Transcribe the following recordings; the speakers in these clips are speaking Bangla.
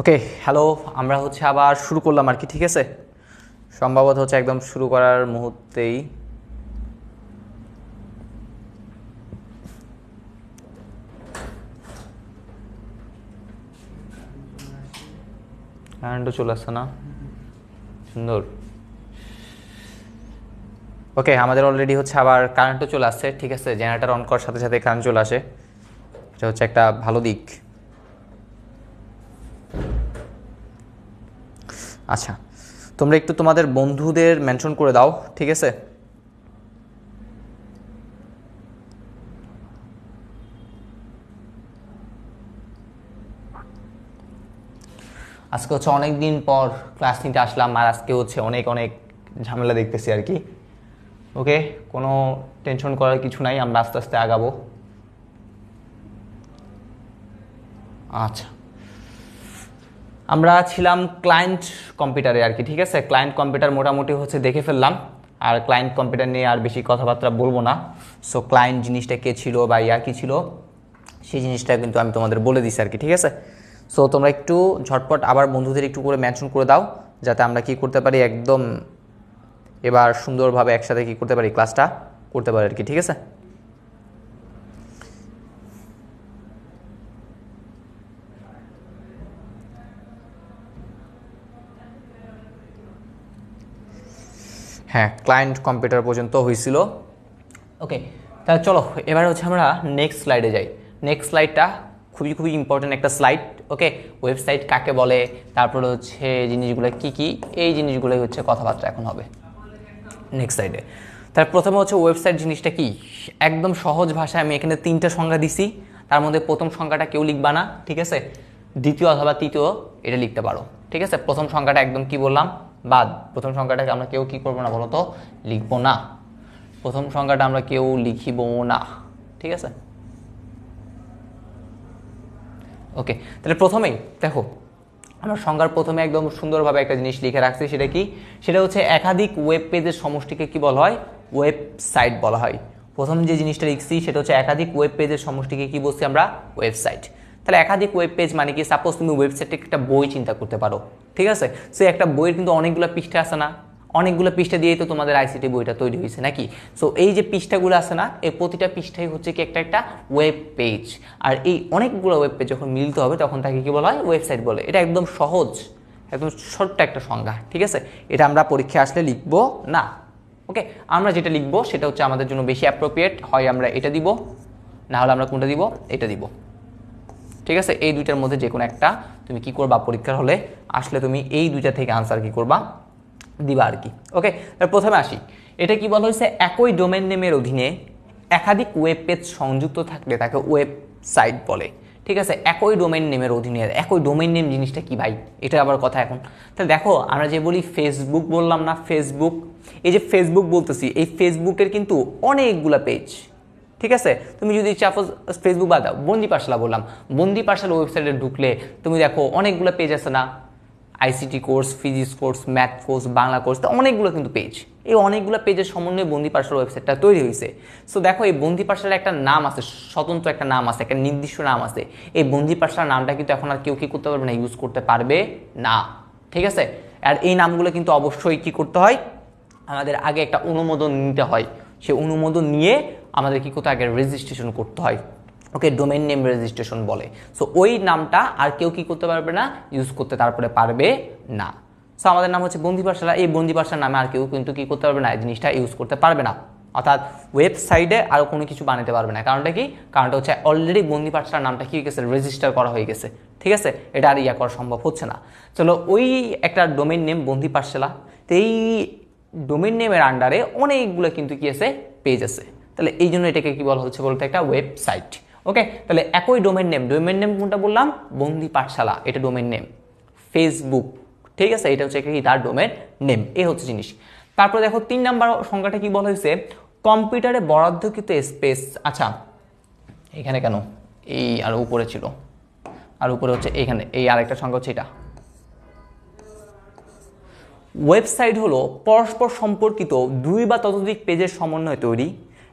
ওকে, হ্যালো। আমরা আবার শুরু করলাম আর কি, ঠিক আছে? সম্ভবত একদম শুরু করার মুহূর্তেই কারেন্টও চলে আসছে না। সুন্দর। ওকে, আমাদের অলরেডি আবার কারেন্টও চলে আসছে, ঠিক আছে? জেনারেটর অন করার সাথে সাথে কারেন্ট চলে আসে, এটা একটা ভালো দিক। আচ্ছা, তোমরা একটু তোমাদের বন্ধুদের মেনশন করে দাও, ঠিক আছে? আজকে অনেক দিন পর ক্লাস নিতে আসলাম, আর আজকে অনেক অনেক ঝামেলা দেখতেছি আর কি। ওকে, কোনো টেনশন করার কিছু নাই, আমরা আস্তে আস্তে আগাবো। আচ্ছা, আমরা ছিলাম ক্লায়েন্ট কম্পিউটারে আর কি, ঠিক আছে? ক্লায়েন্ট কম্পিউটার মোটামুটি দেখে ফেললাম, আর ক্লায়েন্ট কম্পিউটার নিয়ে আর বেশি কথাবার্তা বলবো না। সো ক্লায়েন্ট জিনিসটা কে ছিল বা কি ছিল সেই জিনিসটা কিন্তু আমি তোমাদের বলে দিছি আর কি, ঠিক আছে? সো তোমরা একটু ঝটপট আবার বন্ধুদের একটু করে মেনশন করে দাও, যাতে আমরা কি করতে পারি, একদম এবার সুন্দরভাবে একসাথে কি করতে পারি, ক্লাসটা করতে পারি আর কি, ঠিক আছে? হ্যাঁ, ক্লায়েন্ট কম্পিউটার পর্যন্ত হয়েছিল। ওকে, তাহলে চলো এবার আমরা নেক্সট স্লাইডে যাই। নেক্সট স্লাইডটা খুবই খুবই ইম্পর্টেন্ট একটা স্লাইড। ওকে, ওয়েবসাইট কাকে বলে, তারপরে জিনিসগুলো কি কি, এই জিনিসগুলোই কথাবার্তা এখন হবে নেক্সট স্লাইডে। তার প্রথমে ওয়েবসাইট জিনিসটা কি, একদম সহজ ভাষায় আমি এখানে 3টা সংজ্ঞা দিছি। তার মধ্যে প্রথম সংজ্ঞাটা কেউ লিখবা না, ঠিক আছে? দ্বিতীয় অথবা তৃতীয় এটা লিখতে পারো, ঠিক আছে? প্রথম সংজ্ঞাটা একদম কি বললাম, বাদ। প্রথম সংজ্ঞাটাকে আমরা কেউ কি করবো না বলো তো, লিখবো না। প্রথম সংখ্যাটা আমরা কেউ লিখিব না, ঠিক আছে? ওকে, তাহলে প্রথমেই দেখো, আমরা সংজ্ঞার প্রথমে একদম সুন্দরভাবে একটা জিনিস লিখে রাখছি। সেটা কি? সেটা একাধিক ওয়েব পেজের সমষ্টিকে কি বলা হয়? ওয়েবসাইট বলা হয়। প্রথম যে জিনিসটা লিখছি সেটা একাধিক ওয়েব পেজের সমষ্টিকে কি বলছি আমরা? ওয়েবসাইট। তাহলে একাধিক ওয়েব পেজ মানে কি? সাপোজ তুমি ওয়েবসাইটে একটা বই চিন্তা করতে পারো, ঠিক আছে? সো একটা বইয়ের কিন্তু অনেকগুলো পৃষ্ঠা আছে না? অনেকগুলো পৃষ্ঠা দিয়েই তো তোমাদের আইসিটি বইটা তৈরি হয়েছে নাকি? সো এই যে পৃষ্ঠাগুলো আছে না, এই প্রতিটা পৃষ্ঠাই কি একটা একটা ওয়েব পেজ। আর এই অনেকগুলো ওয়েব পেজ যখন মিলিত হবে তখন তাকে কি বলা হয়? ওয়েবসাইট বলে। এটা একদম সহজ, একদম ছোট্ট একটা সংজ্ঞা, ঠিক আছে? এটা আমরা পরীক্ষায় আসলে লিখবো না। ওকে, আমরা যেটা লিখবো সেটা আমাদের জন্য বেশি অ্যাপ্রোপ্রিয়েট হয়। আমরা এটা দিব, না হলে আমরা কোনটা দিব? এটা দিব, ঠিক আছে? এই দুইটার মধ্যে যে কোনো একটা তুমি কি করবা, পরীক্ষার হলে আসলে তুমি এই দুইটা থেকে আনসার কি করবা, দিবা আর কি। ওকে, তার প্রথমে আসি। এটা কি বলা হয়েছে? একই ডোমেন নেমের অধীনে একাধিক ওয়েব পেজ সংযুক্ত থাকলে তাকে ওয়েবসাইট বলে, ঠিক আছে? একই ডোমেন নেমের অধীনে। একই ডোমেন নেম জিনিসটা কি ভাই, এটা আবার কথা এখন। তাহলে দেখো, আমরা যে বলি ফেসবুক, বললাম না ফেসবুক, এই যে ফেসবুক বলতেছি, এই ফেসবুকের কিন্তু অনেকগুলা পেজ, ঠিক আছে? তুমি যদি সাপোজ ফেসবুক বাদ দাও, বন্দি পাঠশালা বললাম, বন্দি পাঠশালা ওয়েবসাইটে ঢুকলে তুমি দেখো অনেকগুলো পেজ আছে না? ICT course, physics course, math course, Bangla course, তো অনেকগুলো কিন্তু পেজ। এই অনেকগুলো পেজের সমন্বয়ে বন্দি পাঠশালা ওয়েবসাইটটা তৈরি হয়েছে। সো দেখো, এই বন্দি পাঠশালার একটা নাম আছে, স্বতন্ত্র একটা নাম আছে, একটা নির্দিষ্ট নাম আছে। এই বন্দি পাঠশালার নামটা কিন্তু এখন আর কেউ কি করতে পারবে না, ইউজ করতে পারবে না, ঠিক আছে? আর এই নামগুলো কিন্তু অবশ্যই কি করতে হয়, আমাদের আগে একটা অনুমোদন নিতে হয়। সে অনুমোদন নিয়ে আমাদের কি করতে, আগে রেজিস্ট্রেশন করতে হয়। ওকে, ডোমেইন নেম রেজিস্ট্রেশন বলে। সো ওই নামটা আর কেউ কি করতে পারবে না, ইউজ করতে তারপরে পারবে না। সো আমাদের নাম বন্দি পাঠশালা, এই বন্দি পাঠশালার নামে আর কেউ কিন্তু কি করতে পারবে না, এই জিনিসটা ইউজ করতে পারবে না। অর্থাৎ ওয়েবসাইটে আরও কোনো কিছু বানাতে পারবে না। কারণটা কি? কারণটা অলরেডি বন্দি পাঠশালার নামটা কি হয়ে গেছে, রেজিস্টার করা হয়ে গেছে, ঠিক আছে? এটা আর করা সম্ভব হচ্ছে না। চলো, ওই একটা ডোমেইন নেম বন্দি পাঠশালা, তো এই ডোমেইন নেমের আন্ডারে অনেকগুলো কিন্তু কি আছে, পেজ আছে। তাহলে এই জন্য এটাকে কি বলা হচ্ছে বলতে, একটা ওয়েবসাইট। ওকে, তাহলে একই ডোমেইন নেম কোনটা বললাম? বন্দি পাঠশালা, এটা ডোমেইন নেম। ফেসবুক, ঠিক আছে, এটা কি তার ডোমেইন নেম। এই জিনিস। তারপরে দেখো 3 নাম্বার সংখ্যাটা কি বলা হয়েছে? কম্পিউটারে বরাদ্দকৃত স্পেস। আচ্ছা, এখানে কেন এই আর উপরে ছিল, আর উপরে এখানে এই আরেকটা সংখ্যা এটা। ওয়েবসাইট হলো পরস্পর সম্পর্কিত 2 বা ততোধিক পেজের সমন্বয়ে তৈরি,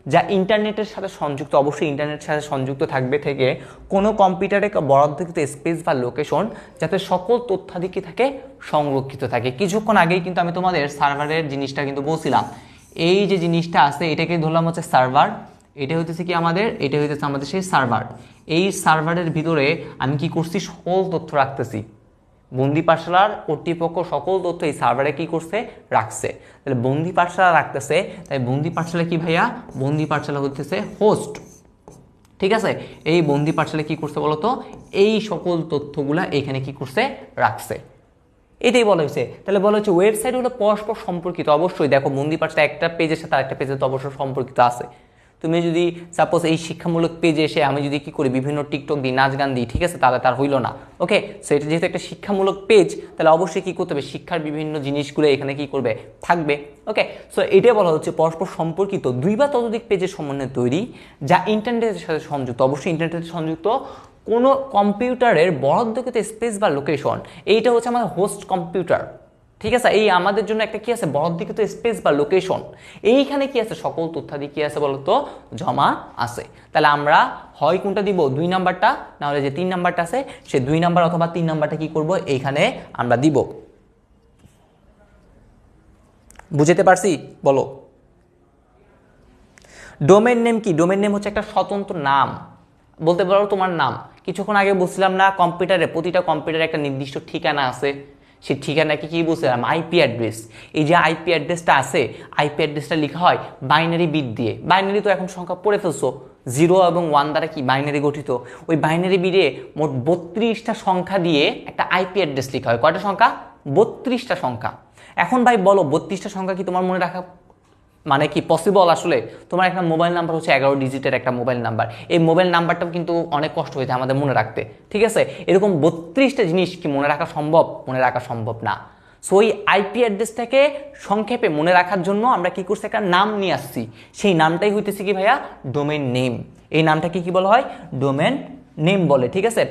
যা ইন্টারনেটের সাথে সংযুক্ত, অবশ্যই ইন্টারনেটের সাথে সংযুক্ত থাকবে থেকে কোনো কম্পিউটারে বরাদ্দকৃত স্পেস বা লোকেশন যাতে সকল তথ্যাদি কি থাকে সংরক্ষিত থাকে। কিছুক্ষণ আগেই কিন্তু আমি তোমাদের সার্ভারের জিনিসটা কিন্তু বলছিলাম, এই যে জিনিসটা আছে এটাকে ধরলাম হচ্ছে সার্ভার, এটা হইতেছে কি আমাদের, এটা হইতেছে আমাদের সেই সার্ভার। এই সার্ভারের ভিতরে আমি কি করছি, সকল তথ্য রাখতেছি। বন্দি পাঠশালার কর্তৃপক্ষ সকল তথ্য এই সার্ভারে কি করছে, রাখছে। তাহলে বন্দি পাঠশালা রাখতেছে, তাই বন্দি পাঠশালা কি ভাইয়া, বন্দি পাঠশালা হচ্ছে হোস্ট। ঠিক আছে, এই বন্দি পাঠশালা কি করছে বলতো, এই সকল তথ্যগুলা এখানে কি করছে, রাখছে। এটাই বলা হয়েছে। তাহলে বলা হচ্ছে ওয়েবসাইটগুলো পরস্পর সম্পর্কিত। অবশ্যই দেখো বন্দি পাঠশালা একটা পেজের সাথে আরেকটা পেজে তো অবশ্যই সম্পর্কিত আছে। তুমি যদি সাপোজ এই শিক্ষামূলক পেজে এসে আমি যদি কি করি, বিভিন্ন টিকটক দিই, নাচ গান দিই, ঠিক আছে, তাহলে তার হইলো না। ওকে, সো এটা যেহেতু একটা শিক্ষামূলক পেজ, তাহলে অবশ্যই কি করতে হবে, শিক্ষার বিভিন্ন জিনিসগুলো এখানে কি করবে, থাকবে। ওকে, সো এটাই বলা হচ্ছে পরস্পর সম্পর্কিত দুই বা ততোধিক পেজের সমন্বয়ে তৈরি, যা ইন্টারনেটের সাথে সংযুক্ত। অবশ্যই ইন্টারনেটের সংযুক্ত কোনো কম্পিউটারের বরাদ্দকৃত স্পেস বা লোকেশন, এইটা হচ্ছে আমাদের হোস্ট কম্পিউটার। ঠিক আছে, এই আমাদের জন্য একটা কি আছে, বরাদ্দকৃত স্পেস বা লোকেশন, এইখানে কি আছে, সকল তথ্যাদি কি আছে বলতো, জমা আছে। তাহলে আমরা হয় কোনটা দিব, 2 নাম্বারটা, না হলে যে 3 নাম্বারটা আছে সে 2 নাম্বার অথবা 3 নাম্বারটা কি করব, এইখানে আমরা দিব। বুঝতে পারছি, বলো। ডোমেন নেম কি, ডোমেন নেম হচ্ছে একটা স্বতন্ত্র নাম, বলতে পারো তোমার নাম। কিছুক্ষণ আগে বলছিলাম না, কম্পিউটারে প্রতিটা কম্পিউটারে একটা নির্দিষ্ট ঠিকানা আছে, সেই ঠিকানাকে কি বলছিলাম, আইপি অ্যাড্রেস। এই যে আইপি অ্যাড্রেসটা আছে, আইপি অ্যাড্রেসটা লেখা হয় বাইনারি বিট দিয়ে। বাইনারি তো এখন সংখ্যা পড়ে ফেলছো, 0 এবং 1 দ্বারা কি বাইনারি গঠিত। ওই বাইনারি বিটে মোট 32টা সংখ্যা দিয়ে একটা আইপি অ্যাড্রেস লেখা হয়। কয়টা সংখ্যা, 32টা সংখ্যা। এখন ভাই বলো, 32টা সংখ্যা কি তোমার মনে রাখা মানে কি পসিবল? আসলে তোমার একটা মোবাইল নাম্বার হচ্ছে 11 ডিজিটের একটা মোবাইল নাম্বার, এই মোবাইল নাম্বারটাও কিন্তু অনেক কষ্ট হয়েছে আমাদের মনে রাখতে। ঠিক আছে, এরকম 32টা জিনিস কি মনে রাখা সম্ভব? মনে রাখা সম্ভব না। সো এই আইপি অ্যাড্রেসটাকে সংক্ষেপে মনে রাখার জন্য আমরা কি করছি, একটা নাম নিয়ে আসছি। সেই নামটাই হইতেছে কি ভাইয়া, ডোমেন নেম। এই নামটাকে কি বলা হয়, ডোমেন নেম বলে। ঠিক আছে,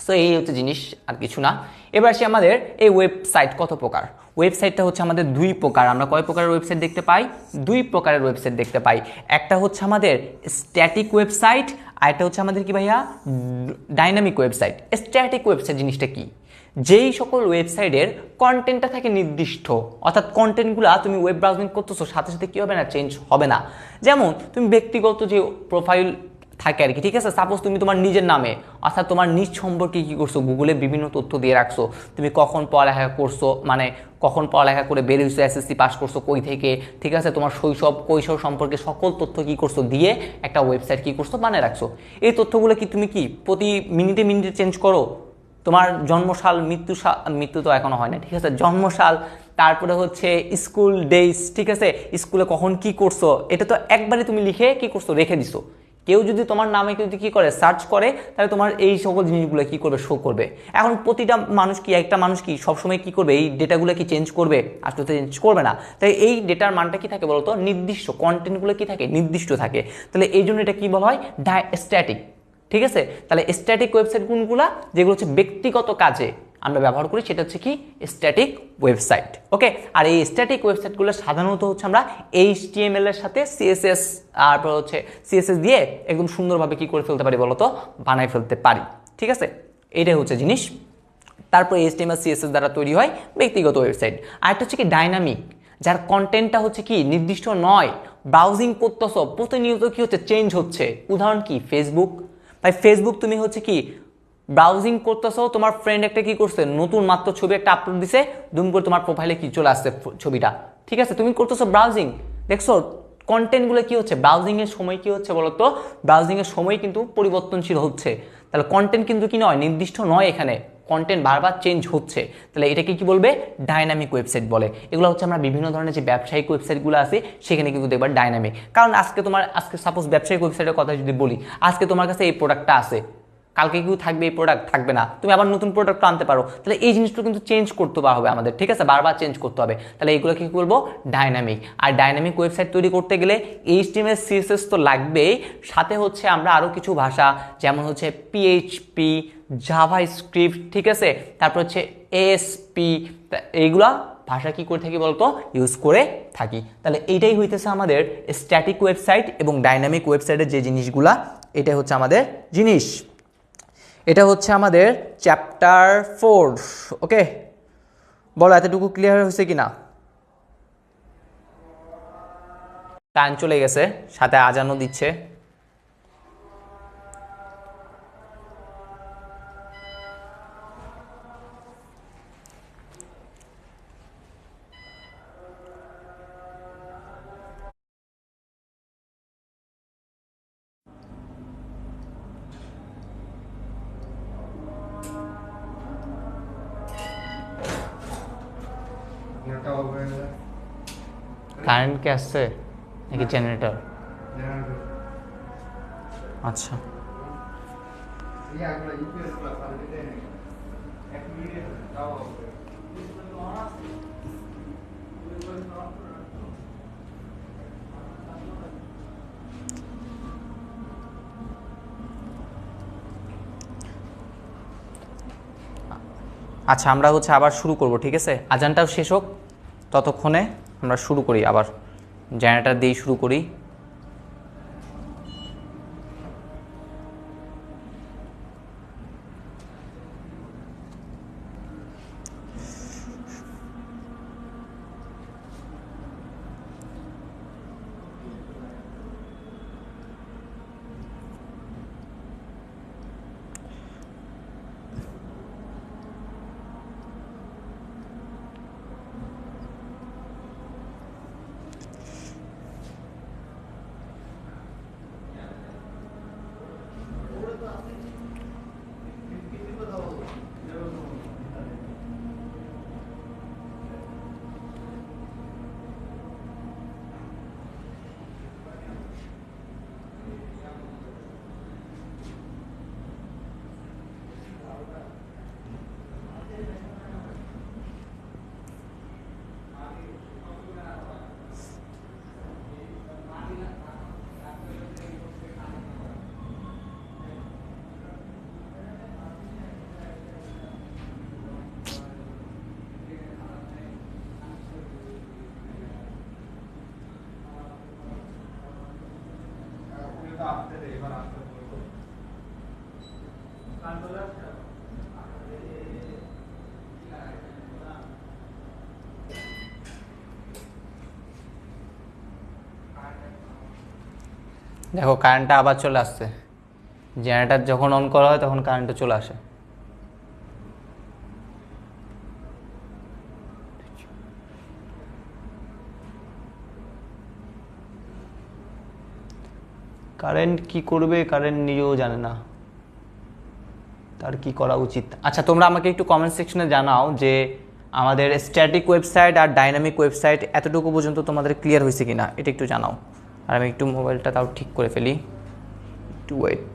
সো এই হচ্ছে জিনিস, আর কিছু না। এবার আসি আমাদের এই ওয়েবসাইট কত প্রকার। ওয়েবসাইটটা হচ্ছে আমাদের 2 প্রকার। আমরা কয় প্রকারের ওয়েবসাইট দেখতে পাই, 2 প্রকারের ওয়েবসাইট দেখতে পাই। একটা হচ্ছে আমাদের স্ট্যাটিক ওয়েবসাইট, আর একটা হচ্ছে আমাদের কি ভাইয়া, ডাইনামিক ওয়েবসাইট। স্ট্যাটিক ওয়েবসাইট জিনিসটা কি, যেই সকল ওয়েবসাইটের কন্টেন্টটা থাকে নির্দিষ্ট, অর্থাৎ কন্টেন্টগুলো তুমি ওয়েব ব্রাউজিং করতেছো সাথে সাথে কি হবে না, চেঞ্জ হবে না। যেমন তুমি ব্যক্তিগত যে প্রোফাইল থাকে আর কি, ঠিক আছে, সাপোজ তুমি তোমার নিজের নামে অর্থাৎ তোমার নিজ সম্পর্কে কি করছো, গুগলে বিভিন্ন তথ্য দিয়ে রাখছো। তুমি কখন পড়ালেখা করছো, মানে কখন পড়ালেখা করে বের হইছো, এসএসসি পাস করছো কই থেকে, ঠিক আছে, তোমার শৈশব কৈশোর সম্পর্কে সকল তথ্য কি করছো দিয়ে একটা ওয়েবসাইট কি করছো, বানিয়ে রাখছো। এই তথ্যগুলো কি তুমি কি প্রতি মিনিটে মিনিটে চেঞ্জ করো? তোমার জন্মসাল, মৃত্যু তো এখনো হয় না, ঠিক আছে, জন্মসাল, তারপরে হচ্ছে স্কুল ডেজ, ঠিক আছে, স্কুলে কখন কি করছো, এটা তো একবারে তুমি লিখে কি করছো, রেখে দিছো। কেউ যদি তোমার নামে যদি কি করে, সার্চ করে, তাহলে তোমার এই সকল জিনিসগুলো কি করবে, শো করবে। এখন প্রতিটা মানুষ কি, একটা মানুষ কি সবসময় কি করবে, এই ডেটাগুলো কি চেঞ্জ করবে? আসলে তো চেঞ্জ করবে না। তাই এই ডেটার মানটা কি থাকে বলতো, নির্দিষ্ট। কন্টেন্টগুলো কি থাকে, নির্দিষ্ট থাকে। তাহলে এই জন্য এটা কি বলা হয়, স্ট্যাটিক। ঠিক আছে, তাহলে স্ট্যাটিক ওয়েবসাইট কোনগুলা, যেগুলো হচ্ছে ব্যক্তিগত কাজে আমরা ব্যবহার করি, সেটা হচ্ছে কি, স্ট্যাটিক ওয়েবসাইট। ওকে, আর এই স্ট্যাটিক ওয়েবসাইটগুলো সাধারণত হচ্ছে আমরা HTML এর সাথে CSS, তারপর হচ্ছে CSS দিয়ে একদম সুন্দরভাবে কি করে ফেলতে পারি বলতো, বানাই ফেলতে পারি। ঠিক আছে, এটাই হচ্ছে জিনিস। তারপর HTML CSS দ্বারা তৈরি হয় ব্যক্তিগত ওয়েবসাইট। আরেকটা হচ্ছে কি ডাইনামিক, যার কন্টেন্টটা হচ্ছে কি নির্দিষ্ট নয়, ব্রাউজিং করতেছো প্রতিনিয়ত কি হচ্ছে, চেঞ্জ হচ্ছে। উদাহরণ কি, ফেসবুক। ভাই ফেসবুক তুমি হচ্ছে কি ব্রাউজিং করতেছো, তোমার ফ্রেন্ড একটা কি করছে, নতুন মাত্র ছবি একটা আপলোড দিছে, দুম করে তোমার প্রোফাইলে কি চলে আসছে ছবিটা। ঠিক আছে, তুমি করতেছো ব্রাউজিং, দেখছো কন্টেন্টগুলো কি হচ্ছে, ব্রাউজিং এর সময় কি হচ্ছে বলতো, ব্রাউজিং এর সময় কিন্তু পরিবর্তনশীল হচ্ছে। তাহলে কন্টেন্ট কিন্তু কি নয়, নির্দিষ্ট নয়, এখানে কন্টেন্ট বারবার চেঞ্জ হচ্ছে। তাহলে এটাকে কি বলবে, ডাইনামিক ওয়েবসাইট বলে। এগুলো হচ্ছে আমরা বিভিন্ন ধরনের যে ব্যবসায়িক ওয়েবসাইটগুলো আছে সেখানে কিন্তু দেখবা ডাইনামিক। কারণ আজকে সাপোজ ব্যবসায়িক ওয়েবসাইটের কথা যদি বলি, আজকে তোমার কাছে এই প্রোডাক্টটা আছে, কালকে কেউ থাকবে এই প্রোডাক্ট, থাকবে না, তুমি আবার নতুন প্রোডাক্ট আনতে পারো। তাহলে এই জিনিসটা কিন্তু চেঞ্জ করতে হবে আমাদের, ঠিক আছে, বারবার চেঞ্জ করতে হবে। তাহলে এইগুলো কি বলবো, ডাইনামিক। আর ডাইনামিক ওয়েবসাইট তৈরি করতে গেলে HTML CSS তো লাগবেই, সাথে হচ্ছে আমরা আরও কিছু ভাষা, যেমন হচ্ছে PHP, জাভাস্ক্রিপ্ট, ঠিক আছে, তারপর হচ্ছে ASP, এইগুলা ভাষা কি করে থাকি বলতো, ইউজ করে থাকি। তাহলে এইটাই হইতেছে আমাদের স্ট্যাটিক ওয়েবসাইট এবং ডাইনামিক ওয়েবসাইটের যে জিনিসগুলা, এটাই হচ্ছে আমাদের জিনিস। এটা হচ্ছে আমাদের চ্যাপ্টার 4। ওকে, বলো এতটুকু ক্লিয়ার হয়েছে কিনা? টাইম চলে গেছে, সাথে আজানও দিচ্ছে। কারেন্ট কি আসছে নাকি জেনারেটর? আচ্ছা, আচ্ছা আমরা হচ্ছে আবার শুরু করব, ঠিক আছে? আজানটাও শেষ হোক, ততক্ষণে আমরা শুরু করি, আবার জেনারেটর দিয়েই শুরু করি। দেখো কারেন্টটা আবার চলে আসছে। জেনারেটর যখন অন করা হয় তখন কারেন্টটা চলে আসে। কারেন্ট কি করবে, কারেন্ট নিজেও জানে না তার কি করা উচিত। আচ্ছা, তোমরা আমাকে একটু কমেন্ট সেকশনে জানাও যে আমাদের স্ট্যাটিক ওয়েবসাইট আর ডাইনামিক ওয়েবসাইট এতটুকু পর্যন্ত তোমাদের ক্লিয়ার হয়েছে কিনা, এটা একটু জানাও। আর আমি একটু মোবাইলটা তাও ঠিক করে ফেলি, একটু ওয়েট।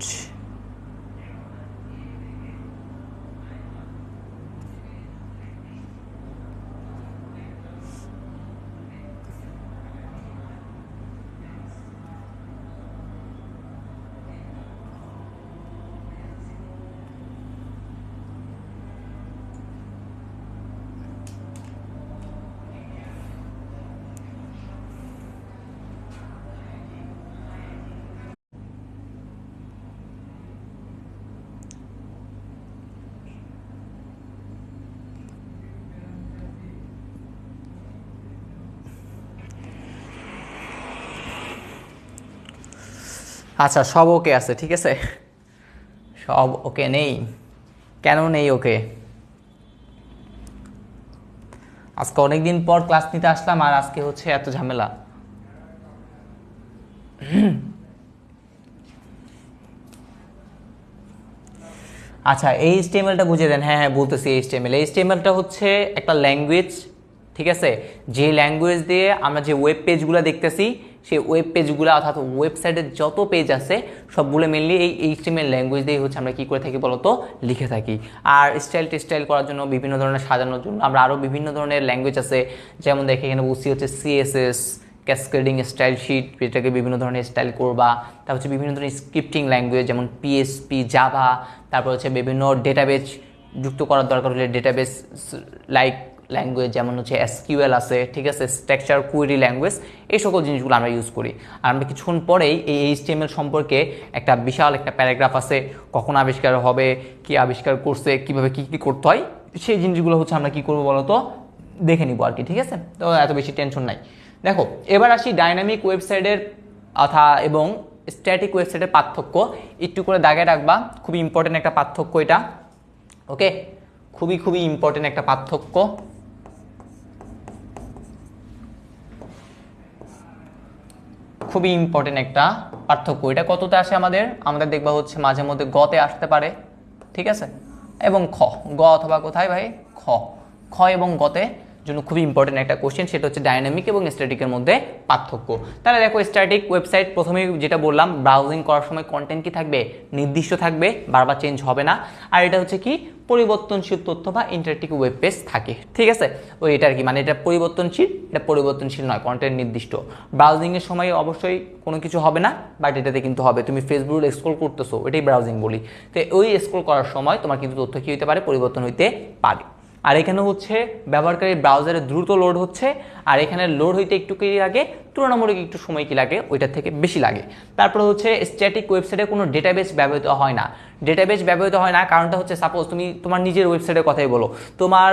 আচ্ছা, সব ওকে আছে, ঠিক আছে? সব ওকে নেই? কেন নেই ওকে? আজকে অনেকদিন পর ক্লাস নিতে আসলাম আর আজকে হচ্ছে এত ঝামেলা। আচ্ছা, এই এইচটিএমএলটা বুঝিয়ে দেন। হ্যাঁ হ্যাঁ বলতেছি, এইচটিএমএলটা হচ্ছে একটা ল্যাঙ্গুয়েজ, ঠিক আছে? যে ল্যাঙ্গুয়েজ দিয়ে আমরা যে ওয়েব পেজগুলো দেখতেছি, সেই ওয়েব পেজগুলো অর্থাৎ ওয়েবসাইটের যত পেজ আছে সবগুলো মেনলি এই এইচটিএমএল ল্যাঙ্গুয়েজ দিয়ে হচ্ছে আমরা কি করে থাকি বলতো, লিখে থাকি। আর স্টাইল করার জন্য, বিভিন্ন ধরনের সাজানোর জন্য আমরা আরও বিভিন্ন ধরনের ল্যাঙ্গুয়েজ আছে। যেমন দেখে এখানে বুঝছি হচ্ছে সিএসএস, ক্যাসকেডিং স্টাইল শিট, এটাকে বিভিন্ন ধরনের স্টাইল করবা। তারপর হচ্ছে বিভিন্ন ধরনের স্ক্রিপ্টিং ল্যাঙ্গুয়েজ যেমন পিএসপি, জাভা। তারপর হচ্ছে বিভিন্ন ডেটাবেস যুক্ত করার দরকার হলে ডেটাবেস লাইক ল্যাঙ্গুয়েজ যেমন হচ্ছে এসকিউএল আছে, ঠিক আছে, স্ট্রাকচার কোয়েরি ল্যাঙ্গুয়েজ, এই সকল জিনিসগুলো আমরা ইউজ করি। আর আমরা কিছুক্ষণ পরেই এই এইচটিএমএল সম্পর্কে একটা বিশাল একটা প্যারাগ্রাফ আছে, কখন আবিষ্কার হবে, কি আবিষ্কার করছে, কিভাবে কি কি করতে হয়, সেই জিনিসগুলো হচ্ছে আমরা কি করবো বলতো দেখে নিব আর কি, ঠিক আছে। তো এত বেশি টেনশন নাই। দেখো এবার আসি ডাইনামিক ওয়েবসাইটের এবং স্ট্যাটিক ওয়েবসাইটের পার্থক্য একটু করে দাগে রাখবা, খুবই ইম্পর্টেন্ট একটা পার্থক্য এটা, ওকে, খুবই খুবই ইম্পর্টেন্ট একটা পার্থক্য। খুবই ইম্পর্টেন্ট একটা পার্থক্য। এটা কততে আসে আমাদের দেখবা হচ্ছে মাঝে মধ্যে গতে আসতে পারে, ঠিক আছে, এবং গ অথবা কোথায় ভাই খ এবং গতে জন্য খুবই ইম্পর্টেন্ট একটা কোশ্চেন, সেটা হচ্ছে ডাইনামিক এবং স্ট্যাটিকের মধ্যে পার্থক্য। তাহলে দেখো স্ট্যাটিক ওয়েবসাইট প্রথমেই যেটা বললাম, ব্রাউজিং করার সময় কন্টেন্ট কি থাকবে, নির্দিষ্ট থাকবে, বারবার চেঞ্জ হবে না। আর এটা হচ্ছে কি পরিবর্তনশীল তথ্য বা ইন্টারেক্টিভ ওয়েব পেজ থাকে, ঠিক আছে। ওই এটা আর কি, মানে এটা পরিবর্তনশীল নয়, কন্টেন্ট নির্দিষ্ট। ব্রাউজিংয়ের সময় অবশ্যই কোনো কিছু হবে না, বাট এটাতে কিন্তু হবে। তুমি ফেসবুক স্ক্রল করতেছো, এটাই ব্রাউজিং বলি, তো ওই স্ক্রল করার সময় তোমার কিন্তু তথ্য কি হতে পারে, পরিবর্তন হইতে পারে। আর এখানে হচ্ছে ব্যবহারকারীর ব্রাউজারে দ্রুত লোড হচ্ছে, আর এখানে লোড হইতে একটু কি লাগে, তুলনামূলক একটু সময় কি লাগে, ওইটার থেকে বেশি লাগে। তারপরে হচ্ছে স্ট্যাটিক ওয়েবসাইটে কোনো ডেটাবেস ব্যবহৃত হয় না। কারণটা হচ্ছে সাপোজ তুমি তোমার নিজের ওয়েবসাইটের কথাই বলো, তোমার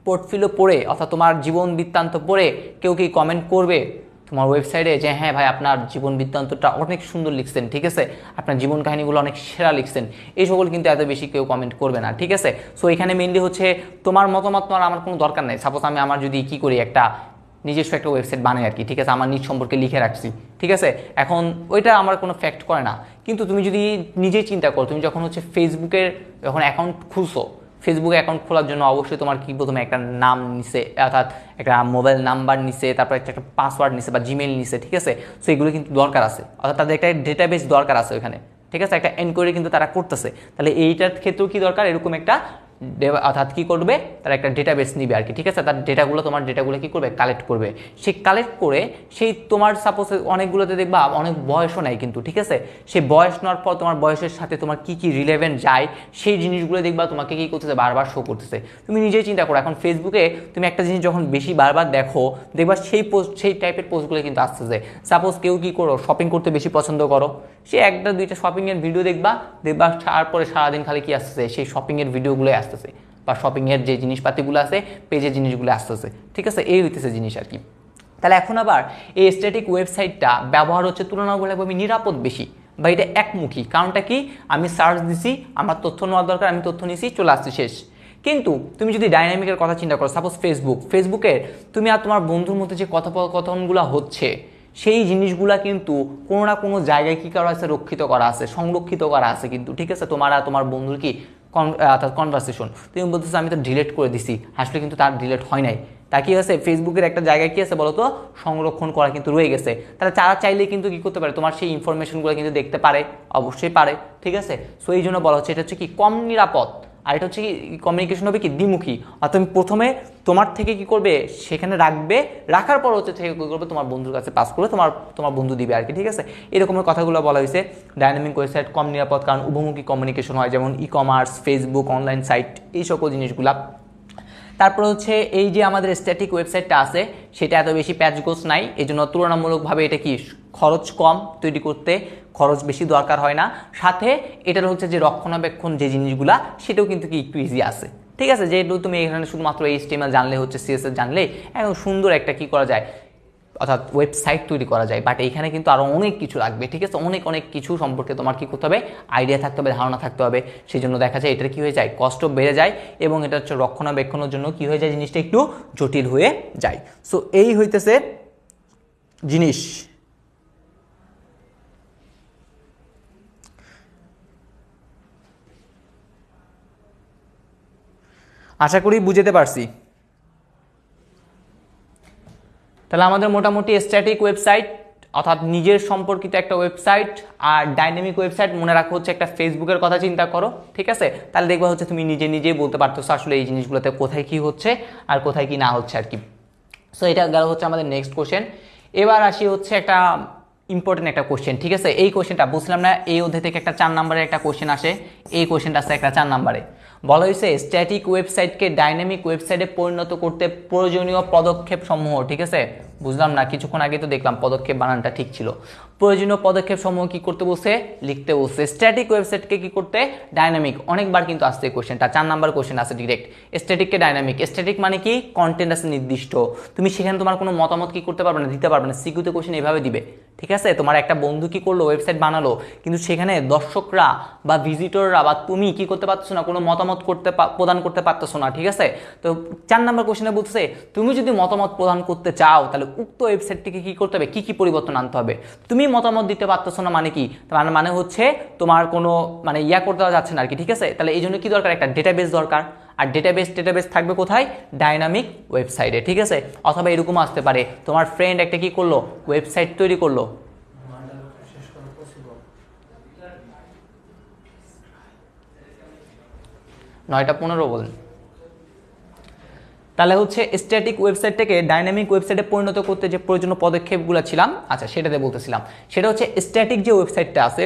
পোর্টফোলিও পড়ে অর্থাৎ তোমার জীবন বৃত্তান্ত পড়ে কেউ কি কমেন্ট করবে তোমার ওয়েবসাইটে যে হ্যাঁ ভাই আপনার জীবন বৃত্তান্তটা অনেক সুন্দর লিখছেন, ঠিক আছে, আপনার জীবন কাহিনীগুলো অনেক সেরা লিখছেন, এই সকল কিন্তু এত বেশি কেউ কমেন্ট করবে না, ঠিক আছে। সো এখানে মেইনলি হচ্ছে তোমার মতামত তোমার আমার কোনো দরকার নেই। সাপোজ আমি আমার যদি কি করি একটা নিজস্ব একটা ওয়েবসাইট বানাই আর কি, ঠিক আছে, আমার নিজ সম্পর্কে লিখে রাখছি, ঠিক আছে, এখন ওইটা আমার কোনো ফ্যাক্ট করে না। কিন্তু তুমি যদি নিজেই চিন্তা করো, তুমি যখন হচ্ছে ফেসবুকের যখন অ্যাকাউন্ট খুলছো, ফেসবুকে অ্যাকাউন্ট খোলার জন্য অবশ্যই তোমার কি প্রথমে একটা নাম নিছে, অর্থাৎ একটা মোবাইল নাম্বার নিছে, তারপর একটা পাসওয়ার্ড নিছে বা জিমেইল নিছে, ঠিক আছে। সো এগুলো কিন্তু দরকার আছে, অর্থাৎ তাদের একটা ডেটাবেস দরকার আছে ওইখানে, ঠিক আছে, একটা এনকোয়ারি কিন্তু তারা করতেছে। তাহলে এইটার ক্ষেত্রেও কি দরকার, এরকম একটা অর্থাৎ কি করবে, তারা একটা ডেটাবেস নিবে আর কি, ঠিক আছে, তার তোমার ডেটাগুলো কি করবে, কালেক্ট করবে। সেই কালেক্ট করে সেই তোমার সাপোজ অনেকগুলোতে দেখবা অনেক বয়সও নেয় কিন্তু, ঠিক আছে, সেই বয়স নেওয়ার পর তোমার বয়সের সাথে তোমার কি কি রিলেভেন্ট যায় সেই জিনিসগুলো দেখবা তোমাকে কি করতেছে, বারবার শো করতেছে। তুমি নিজেই চিন্তা করো, এখন ফেসবুকে তুমি একটা জিনিস যখন বেশি বারবার দেখো, দেখবা সেই টাইপের পোস্টগুলো কিন্তু আসতেছে। সাপোজ কেউ কি করো, শপিং করতে বেশি পছন্দ করো, সে একটা দুইটা শপিংয়ের ভিডিও দেখবা তারপরে সারাদিন খালি কি আসতেছে, সেই শপিংয়ের ভিডিওগুলোই আসতেছে, বা শপিংয়ের যে জিনিসপাতিগুলো আছে, পেজের জিনিসগুলো আসতেছে, ঠিক আছে, এই হইতেছে জিনিস আর কি। তাহলে এখন আবার এই স্ট্যাটিক ওয়েবসাইটটা ব্যবহার হচ্ছে তুলনামূলকভাবে নিরাপদ বেশি, বা এটা একমুখী। কারণটা কি, আমি সার্চ দিছি, আমার তথ্য নেওয়ার দরকার, আমি তথ্য নিছি, চলে আসছি, শেষ। কিন্তু তুমি যদি ডাইনামিকের কথা চিন্তা করো, সাপোজ ফেসবুকে তুমি আর তোমার বন্ধুর মধ্যে যে কথোপকথনগুলো হচ্ছে, সেই জিনিসগুলা কিন্তু কোনো না কোনো জায়গায় কি করা আছে, রক্ষিত করা আছে, সংরক্ষিত করা আছে কিন্তু, ঠিক আছে। তোমার আর তোমার বন্ধুর কি অর্থাৎ কনভারসেশন, তুমি বলতেছো আমি তো ডিলিট করে দিছি, আসলে কিন্তু তার ডিলিট হয় নাই। তা কি আছে, ফেসবুকের একটা জায়গায় কি আছে বলতো, সংরক্ষণ করা কিন্তু রয়ে গেছে। তাহলে তারা চাইলে কিন্তু কি করতে পারে, তোমার সেই ইনফরমেশনগুলো কিন্তু দেখতে পারে, অবশ্যই পারে, ঠিক আছে। সো এই জন্য বলা হচ্ছে এটা হচ্ছে কি কম নিরাপদ। আর এটা হচ্ছে কি কমিউনিকেশন হবে কি দ্বিমুখী, আর তুমি প্রথমে তোমার থেকে কি করবে, সেখানে রাখার পর হচ্ছে থেকে কি করবে, তোমার বন্ধুর কাছে পাস করে তোমার বন্ধু দিবে আর কি, ঠিক আছে। এরকমের কথাগুলো বলা হয়েছে। ডাইনামিক ওয়েবসাইট কম নিরাপদ, কারণ উভমুখী কমিউনিকেশন হয়, যেমন e commerce, Facebook, online site, এই সকল জিনিসগুলা। তারপর হচ্ছে এই যে আমাদের স্ট্যাটিক ওয়েবসাইটটা আছে, সেটা এত বেশি প্যাচগোছ নাই, এই জন্য তুলনামূলকভাবে এটা কি খরচ কম, তৈরি করতে খরচ বেশি দরকার হয় না। সাথে এটার হচ্ছে যে রক্ষণাবেক্ষণ যে জিনিসগুলা, সেটাও কিন্তু কি একটু ইজি আছে, ঠিক আছে। যেহেতু তুমি এখানে শুধুমাত্র HTML জানলে হচ্ছে, CSS জানলে একদম সুন্দর একটা কি করা যায়, অর্থাৎ ওয়েবসাইট তৈরি করা যায়। বাট এইখানে কিন্তু আরও অনেক কিছু লাগবে, ঠিক আছে, অনেক কিছু সম্পর্কে তোমার কি করতে হবে, আইডিয়া থাকতে হবে, ধারণা থাকতে হবে। সেই জন্য দেখা যায় এটার কি হয়ে যায়, কষ্ট বেড়ে যায়, এবং এটা হচ্ছে রক্ষণাবেক্ষণের জন্য কি হয়ে যায়, জিনিসটা একটু জটিল হয়ে যায়। সো এই হইতেছে জিনিস। আশা করি বুঝতে পারছি। তাহলে আমাদের মোটামুটি স্ট্যাটিক ওয়েবসাইট অর্থাৎ নিজের সম্পর্কিত একটা ওয়েবসাইট, আর ডাইনামিক ওয়েবসাইট মনে রাখো হচ্ছে একটা ফেসবুকের কথা চিন্তা করো, ঠিক আছে। তাহলে দেখবা হচ্ছে তুমি নিজেই বলতে পারতেছো আসলে এই জিনিসগুলোতে কোথায় কি হচ্ছে আর কোথায় কি না হচ্ছে আর কি। সো এটা গেল হচ্ছে আমাদের নেক্সট কোশ্চেন। এবার আসি হচ্ছে একটা ইম্পর্টেন্ট একটা কোশ্চেন, ঠিক আছে। এই কোশ্চেনটা বুঝলাম না, এই অধ্যায় থেকে একটা 4 নম্বরের একটা কোশ্চেন আসে, এই কোশ্চেনটা আছে একটা 4 নম্বরে। বলা হয়েছে স্ট্যাটিক ওয়েবসাইটকে ডাইনামিক ওয়েবসাইটে পরিণত করতে প্রয়োজনীয় পদক্ষেপ সমূহ। ঠিক আছে, বুঝলাম না, কিছুক্ষণ আগে তো দেখলাম পদক্ষেপ বানানটা ঠিক ছিল। প্রয়োজনীয় পদক্ষেপ সমূহ কি করতে বলছে, লিখতে বলছে। স্ট্যাটিক ওয়েবসাইটকে কি করতে, ডাইনামিক। অনেকবার কিন্তু আসছে কোশ্চেনটা, 4 নাম্বার কোশ্চেন আছে ডিরেক্ট। স্ট্যাটিককে ডাইনামিক, স্ট্যাটিক মানে কি, কন্টেন্ট আছে নির্দিষ্ট, তুমি সেখানে তোমার কোনো মতামত কি করতে পারবে না, দিতে পারবে না। সিকিউতে কোশ্চেন এভাবে দিবে। ঠিক আছে, তোমার একটা বন্ধু কি করলো, ওয়েবসাইট বানালো, কিন্তু সেখানে দর্শকরা বা ভিজিটররা বা তুমি কি করতে পারছো না, কোনো মতামত প্রদান করতে পারতেছো না। ঠিক আছে, তো 4 নাম্বার কোশ্চেনে বলছে তুমি যদি মতামত প্রদান করতে চাও তাহলে উক্ত ওয়েবসাইটটিকে কি করতে হবে, কি কি পরিবর্তন আনতে হবে। তুমি মতামত দিতে পারতেছো না মানে কি, মানে হচ্ছে তোমার কোনো মানে করতে যাচ্ছে না আর কি। ঠিক আছে, তাহলে এই জন্য কি দরকার, একটা ডেটাবেস দরকার। আর ডেটাবেস থাকবে কোথায়, ডাইনামিক ওয়েবসাইটে। ঠিক আছে, অথবা এরকম আসতে পারে তোমার ফ্রেন্ড একটা কি করলো, ওয়েবসাইট তৈরি করলো। 9:15 বলেন। তাহলে হচ্ছে স্ট্যাটিক ওয়েবসাইটটাকে ডাইনামিক ওয়েবসাইটে পরিণত করতে যে প্রয়োজনীয় পদক্ষেপগুলো ছিলাম, আচ্ছা সেটাতে বলতেছিলাম। সেটা হচ্ছে স্ট্যাটিক যে ওয়েবসাইটটা আছে,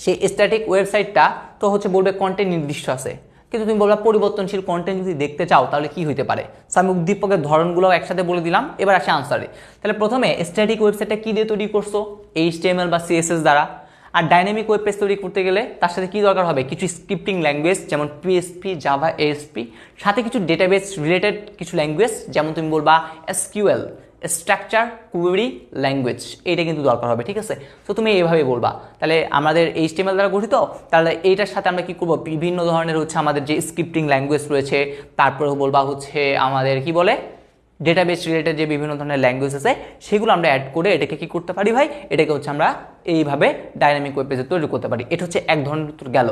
সেই স্ট্যাটিক ওয়েবসাইটটা তো হচ্ছে বলবে কন্টেন্ট নির্দিষ্ট আছে, কিন্তু তুমি বলবা পরিবর্তনশীল কন্টেন্ট যদি দেখতে চাও তাহলে কি হইতে পারে। আমি উদ্দীপকের ধরনগুলো একসাথে বলে দিলাম, এবার আসে আনসারে। তাহলে প্রথমে স্ট্যাটিক ওয়েবসাইটটা কি দিয়ে তৈরি করছো, HTML বা CSS দ্বারা। আর ডাইনামিক ওয়েব পেজ তৈরি করতে গেলে তার সাথে কি দরকার হবে, কিছু স্ক্রিপ্টিং ল্যাঙ্গুয়েজ যেমন PHP, জাভা, ASP, সাথে কিছু ডেটাবেস রিলেটেড কিছু ল্যাঙ্গুয়েজ, যেমন তুমি বলবা SQL, স্ট্রাকচার কুয়েরি ল্যাঙ্গুয়েজ, এটা কিন্তু দরকার হবে। ঠিক আছে, তো তুমি এইভাবে বলবা। তাহলে আমাদের HTML দ্বারা গঠিত, তাহলে এইটার সাথে আমরা কি করব, বিভিন্ন ধরনের হচ্ছে আমাদের যে স্ক্রিপ্টিং ল্যাঙ্গুয়েজ রয়েছে, তারপরে বলবা হচ্ছে আমাদের কি বলে ডেটাবেস রিলেটেড যে বিভিন্ন ধরনের ল্যাঙ্গুয়েজ আছে, সেগুলো আমরা অ্যাড করে এটাকে কি করতে পারি ভাই, এটাকে হচ্ছে আমরা এইভাবে ডাইনামিক ওয়েব পেজে তৈরি করতে পারি। এটা হচ্ছে এক ধরনের উত্তর গেল।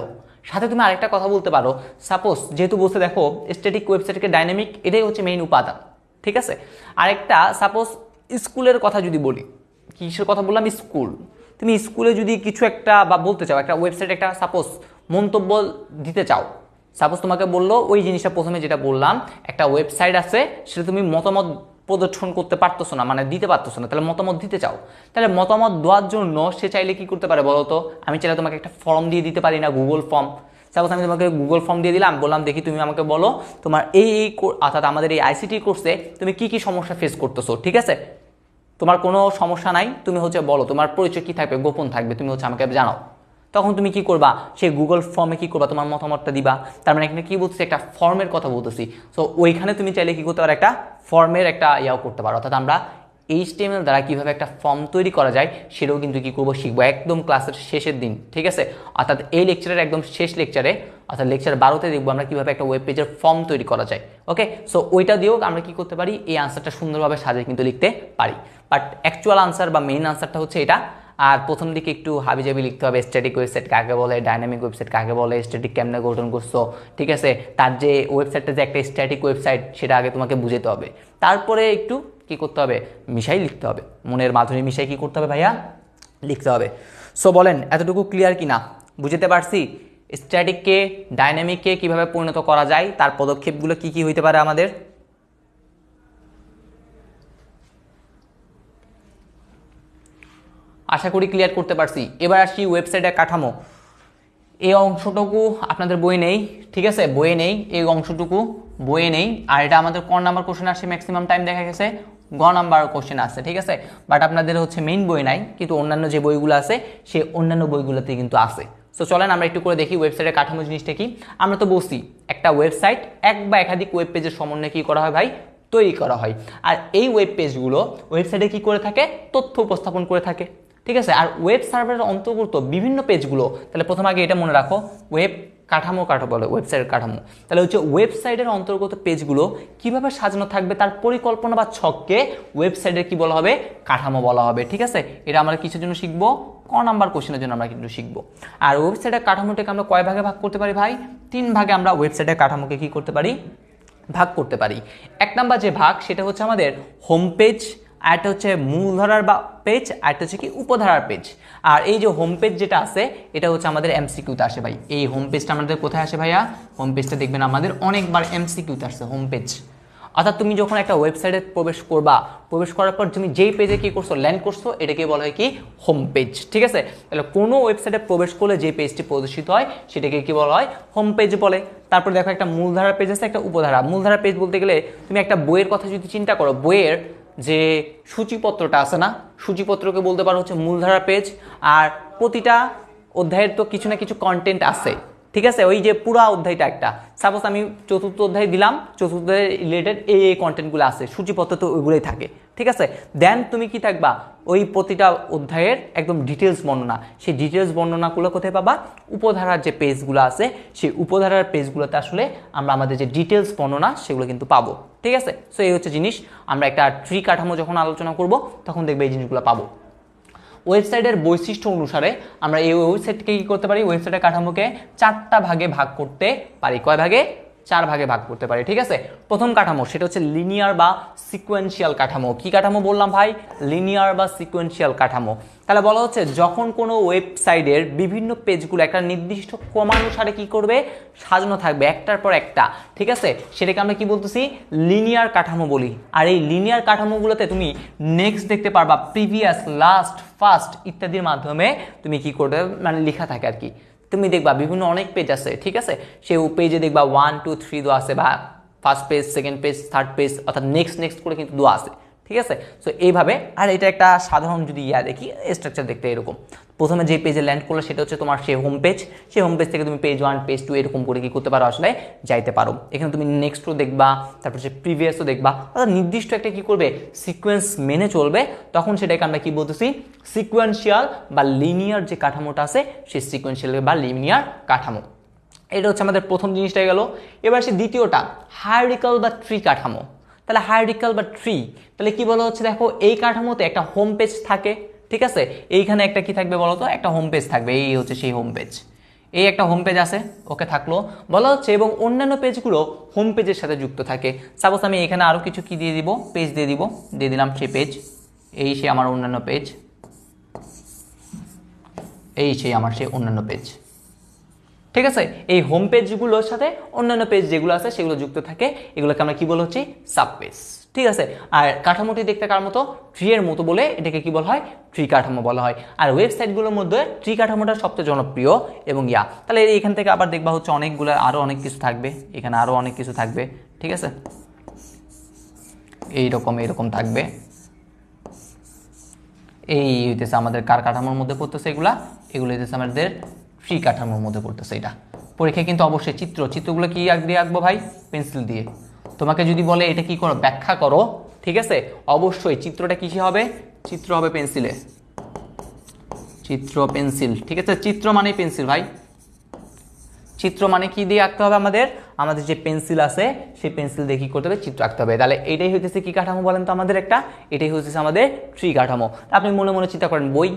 সাথে তুমি আরেকটা কথা বলতে পারো, সাপোজ যেহেতু বলতে দেখো স্ট্যাটিক ওয়েবসাইটকে ডাইনামিক, এটাই হচ্ছে মেইন উপাদান। ঠিক আছে, আরেকটা সাপোজ স্কুলের কথা যদি বলি, কিসের কথা বললাম, স্কুল। তুমি স্কুলে যদি কিছু একটা বা বলতে চাও, একটা ওয়েবসাইট একটা সাপোজ মন্তব্য দিতে চাও, সাপোজ তোমাকে বললো ওই জিনিসটা প্রথমে যেটা বললাম, একটা ওয়েবসাইট আছে, সেটা তুমি মতামত প্রদর্শন করতে পারতেছো না, মানে দিতে পারতেছো না, তাহলে মতামত দিতে চাও। তাহলে মতামত দেওয়ার জন্য সে চাইলে কি করতে পারে বলো তো, আমি চাইলে তোমাকে একটা ফর্ম দিয়ে দিতে পারি না, গুগল ফর্ম। সাপোজ আমি তোমাকে গুগল ফর্ম দিয়ে দিলাম, বললাম দেখি তুমি আমাকে বলো তোমার এই অর্থাৎ আমাদের এই ICT কোর্সে তুমি কি কি সমস্যা ফেস করতেছো। ঠিক আছে, তোমার কোনো সমস্যা নাই, তুমি হচ্ছে বলো, তোমার পরিচয় কি থাকবে, গোপন থাকবে, তুমি হচ্ছে আমাকে জানাও। তখন তুমি কি করবা, সেই গুগল ফর্মে কি করবা, তোমার মতামতটা দিবা। তার মানে এখানে কি বলতেছি, একটা ফর্মের কথা বলতেছি। সো ওইখানে তুমি চাইলে কি করতে পারো, একটা ফর্মের একটা ইয়াও করতে পারো। অর্থাৎ আমরা HTML দ্বারা কিভাবে একটা ফর্ম তৈরি করা যায় সেটাও কিন্তু কি করবো, শিখবো একদম ক্লাসের শেষের দিন। ঠিক আছে, অর্থাৎ এই লেকচারের একদম শেষ লেকচারে, অর্থাৎ লেকচার 12তে দেখবো আমরা কিভাবে একটা ওয়েব পেজের ফর্ম তৈরি করা যায়। ওকে, সো ওইটা দিয়েও আমরা কি করতে পারি, এই আনসারটা সুন্দরভাবে সাজিয়ে কিন্তু লিখতে পারি। বাট অ্যাকচুয়াল আনসার বা মেইন আনসারটা হচ্ছে এটা। আর প্রথম দিকে একটু হাবিজাবি লিখতে হবে, স্ট্যাটিক ওয়েবসাইট কাকে বলে, ডাইনামিক ওয়েবসাইট কাকে বলে, স্ট্যাটিক কেমনে গঠন করছো। ঠিক আছে, তার যে ওয়েবসাইটটা যে একটা স্ট্যাটিক ওয়েবসাইট সেটা আগে তোমাকে বুঝতে হবে, তারপরে একটু কি করতে হবে, মিশাই লিখতে হবে, মনের মাধুরী মিশাই কি করতে হবে ভাইয়া, লিখতে হবে। সো বলেন এতটুকু ক্লিয়ার কিনা, বুঝতে পারছি স্ট্যাটিককে ডাইনামিককে কিভাবে পরিণত করা যায়, তার পদক্ষেপগুলো কি কি হইতে পারে আমাদের। আশা করি ক্লিয়ার করতে পারছি। এবার আসি ওয়েবসাইটের কাঠামো। এই অংশটুকু আপনাদের বই নেই, ঠিক আছে, বইয়ে নেই, এই অংশটুকু বইয়ে নেই। আর এটা আমাদের ক নাম্বার কোশ্চেন আসে, ম্যাক্সিমাম টাইম দেখা গেছে গ নাম্বার কোশ্চেন আসছে। ঠিক আছে, বাট আপনাদের হচ্ছে মেইন বই নাই, কিন্তু অন্যান্য যে বইগুলো আছে সেই অন্যান্য বইগুলোতে কিন্তু আছে। সো চলেন আমরা একটু করে দেখি ওয়েবসাইটের কাঠামো জিনিসটা কি। আমরা তো বলছি একটা ওয়েবসাইট এক বা একাধিক ওয়েব পেজের সমন্বয়ে কি করা হয় ভাই, তৈরি করা হয়। আর এই ওয়েব পেজগুলো ওয়েবসাইটে কি করে থাকে, তথ্য উপস্থাপন করে থাকে। ঠিক আছে, আর ওয়েব সার্ভারের অন্তর্গত বিভিন্ন পেজগুলো, তাহলে প্রথম আগে এটা মনে রাখো, ওয়েব কাঠামো বলে, ওয়েবসাইটের কাঠামো। তাহলে হচ্ছে ওয়েবসাইটের অন্তর্গত পেজগুলো কিভাবে সাজানো থাকবে তার পরিকল্পনা বা ছককে ওয়েবসাইটের কি বলা হবে, কাঠামো বলা হবে। ঠিক আছে, এটা আমরা কিছুর জন্য শিখবো, ক নাম্বার কোশ্চেনের জন্য আমরা কিন্তু শিখবো। আর ওয়েবসাইটের কাঠামোটাকে আমরা কয় ভাগে ভাগ করতে পারি ভাই, 3 ভাগে আমরা ওয়েবসাইটের কাঠামোকে কি করতে পারি, ভাগ করতে পারি। 1 নাম্বার যে ভাগ সেটা হচ্ছে আমাদের হোম পেজ, আরেকটা হচ্ছে মূলধারার বা পেজ, আরেকটা হচ্ছে কি উপধারার পেজ। আর এই যে হোম পেজ যেটা আছে এটা হচ্ছে আমাদের MCQতে আসে ভাই। এই হোম পেজটা আমাদের কোথায় আসে ভাইয়া, হোম পেজটা দেখবেন আমাদের অনেকবার MCQতে আসছে হোম পেজ। অর্থাৎ তুমি যখন একটা ওয়েবসাইটে প্রবেশ করবা, প্রবেশ করার পর তুমি যেই পেজে কি করছো, ল্যান্ড করছো, এটাকে বলা হয় কি হোম পেজ। ঠিক আছে, তাহলে কোনো ওয়েবসাইটে প্রবেশ করলে যে পেজটি প্রদর্শিত হয় সেটাকে কি বলা হয়, হোম পেজ বলে। তারপর দেখো একটা মূলধারার পেজ আছে, একটা উপধারা। মূলধারার পেজ বলতে গেলে তুমি একটা বইয়ের কথা যদি চিন্তা করো, বইয়ের যে সূচিপত্রটা আছে না, সূচিপত্রকে বলতে পারো হচ্ছে মূলধারার পেজ। আর প্রতিটা অধ্যায়ের তো কিছু না কিছু কন্টেন্ট আছে, ঠিক আছে, ওই যে পুরা অধ্যায়টা একটা, সাপোজ আমি চতুর্থ অধ্যায় দিলাম, চতুর্থ অধ্যায় রিলেটেড এই কন্টেন্টগুলো আছে, সূচিপত্র তো ওইগুলোই থাকে। ঠিক আছে, দেন তুমি কি থাকবা, ওই প্রতিটা অধ্যায়ের একদম ডিটেলস বর্ণনা, সেই ডিটেলস বর্ণনাগুলো কোথায় পাবা, উপধারার যে পেজগুলো আছে সেই উপধারার পেজগুলোতে আসলে আমরা আমাদের যে ডিটেলস বর্ণনা সেগুলো কিন্তু পাবো। ঠিক আছে, সো এই হচ্ছে জিনিস। আমরা একটা ট্রি কাঠামো যখন আলোচনা করব তখন দেখবে এই জিনিসগুলো পাবো। ওয়েবসাইটের বৈশিষ্ট্য অনুসারে আমরা এই ওয়েবসাইটকে কী করতে পারি, ওয়েবসাইটের কাঠামোকে 4টা ভাগে ভাগ করতে পারি। কয় ভাগে? 4 ভাগে ভাগ করতে পারি। ঠিক আছে, প্রথম কাঠামো সেটা হচ্ছে লিনিয়ার বা সিকোয়েন্সিয়াল কাঠামো। কি কাঠামো বললাম ভাই? লিনিয়ার বা সিকোয়েন্সিয়াল কাঠামো। তাহলে বলা হচ্ছে যখন কোনো ওয়েবসাইটের বিভিন্ন পেজগুলো একটা নির্দিষ্ট ক্রমানুসারে কি করবে, সাজানো থাকবে একটার পর একটা। ঠিক আছে, সেটাকে আমরা কি বলতেছি, লিনিয়ার কাঠামো বলি। আর এই লিনিয়ার কাঠামোগুলোতে তুমি নেক্সট দেখতে পারবা প্রিভিয়াস, লাস্ট, ফার্স্ট ইত্যাদির মাধ্যমে তুমি কি করবে, মানে লেখা থাকে আর কি। তুমি দেখবা বিভিন্ন অনেক পেজ আছে, ঠিক আছে, সেই পেজে দেখবা 1 2 3 দেওয়া আছে, বা first page, second page, third page, অর্থাৎ নেক্সট নেক্সট করে কিন্তু দেওয়া আছে। ঠিক আছে, সো এইভাবে। আর এটা একটা সাধারণ যদি দেখি স্ট্রাকচার দেখতে এরকম, প্রথমে যে পেজে ল্যান্ড করলো সেটা হচ্ছে তোমার সেই হোম পেজ। সেই হোম পেজ থেকে তুমি পেজ 1, পেজ 2 এরকম করে কি করতে পারো, আসলে যাইতে পারো। এখানে তুমি নেক্সটও দেখবা, তারপর হচ্ছে প্রিভিয়াসও দেখবা, অর্থাৎ নির্দিষ্ট একটা কি করবে, সিকোয়েন্স মেনে চলবে। তখন সেটাকে আমরা কি বলতেছি, সিকোয়েন্সিয়াল বা লিনিয়ার যে কাঠামোটা আছে সেই সিকোয়েন্সিয়াল বা লিনিয়ার কাঠামো। এটা হচ্ছে আমাদের প্রথম জিনিসটা গেল। এবার সে দ্বিতীয়টা, হায়ারার্কিক্যাল বা ট্রি কাঠামো। তাহলে হায়ারার্কিক্যাল বা ট্রি, তাহলে কি বলা হচ্ছে, দেখো এই কাঠামোতে একটা হোম পেজ থাকে। ঠিক আছে, এইখানে একটা কি থাকবে বলো তো, একটা হোম পেজ থাকবে। এই হচ্ছে সেই হোম পেজ, এই একটা হোম পেজ আছে, ওকে থাকলো বলা হচ্ছে, এবং অন্যান্য পেজগুলো হোম পেজের সাথে যুক্ত থাকে। সাপোজ আমি এখানে আরও কিছু কি দিয়ে দিব, পেজ দিয়ে দিব, দিয়ে দিলাম সেই পেজ, এই সে আমার অন্যান্য পেজ, এই সেই আমার সেই অন্যান্য পেজ। ঠিক আছে, এই হোম পেজগুলোর সাথে অন্যান্য পেজ যেগুলো আছে সেগুলো যুক্ত থাকে, এগুলোকে আমরা কি বলা হচ্ছে, সাব পেজ। ঠিক আছে, আর কাঠামোটি দেখতে কার মতো, ট্রি এর মতো বলে এটাকে কি বলা হয়, ট্রি কাঠামো বলা হয়। আর ওয়েবসাইটগুলোর মধ্যে ট্রি কাঠামোটা সবচেয়ে জনপ্রিয় এবং তাহলে এখান থেকে আবার দেখবা হচ্ছে অনেকগুলো আরও অনেক কিছু থাকবে, এখানে আরও অনেক কিছু থাকবে। ঠিক আছে, এইরকম এরকম থাকবে। এই হইতেছে আমাদের কার কাঠামোর মধ্যে পড়তেছে, এগুলো হইতেছে আমাদের ট্রি কাঠামোর মধ্যে পড়তেছে। এটা পরীক্ষায় কিন্তু অবশ্যই চিত্রগুলো কি দিয়ে আঁকবো ভাই, পেন্সিল দিয়ে। তোমাকে যদি বলে এটা কি করো, ব্যাখ্যা করো, ঠিক আছে, অবশ্যই চিত্রটা কিসে হবে, চিত্র হবে পেন্সিলে, চিত্র পেন্সিল। ঠিক আছে, চিত্র মানে পেন্সিল ভাই, চিত্র মানে কি দিয়ে আঁকতে হবে, আমাদের যে পেন্সিল আছে সেই পেন্সিল দিয়ে কি করতে হবে, চিত্র আঁকতে হবে। তাহলে এটাই হইতেছে কি কাঠামো বলেন তো আমাদের, এটাই হচ্ছে আমাদের ট্রি কাঠামো। আপনি মনে মনে চিন্তা করেন, বই,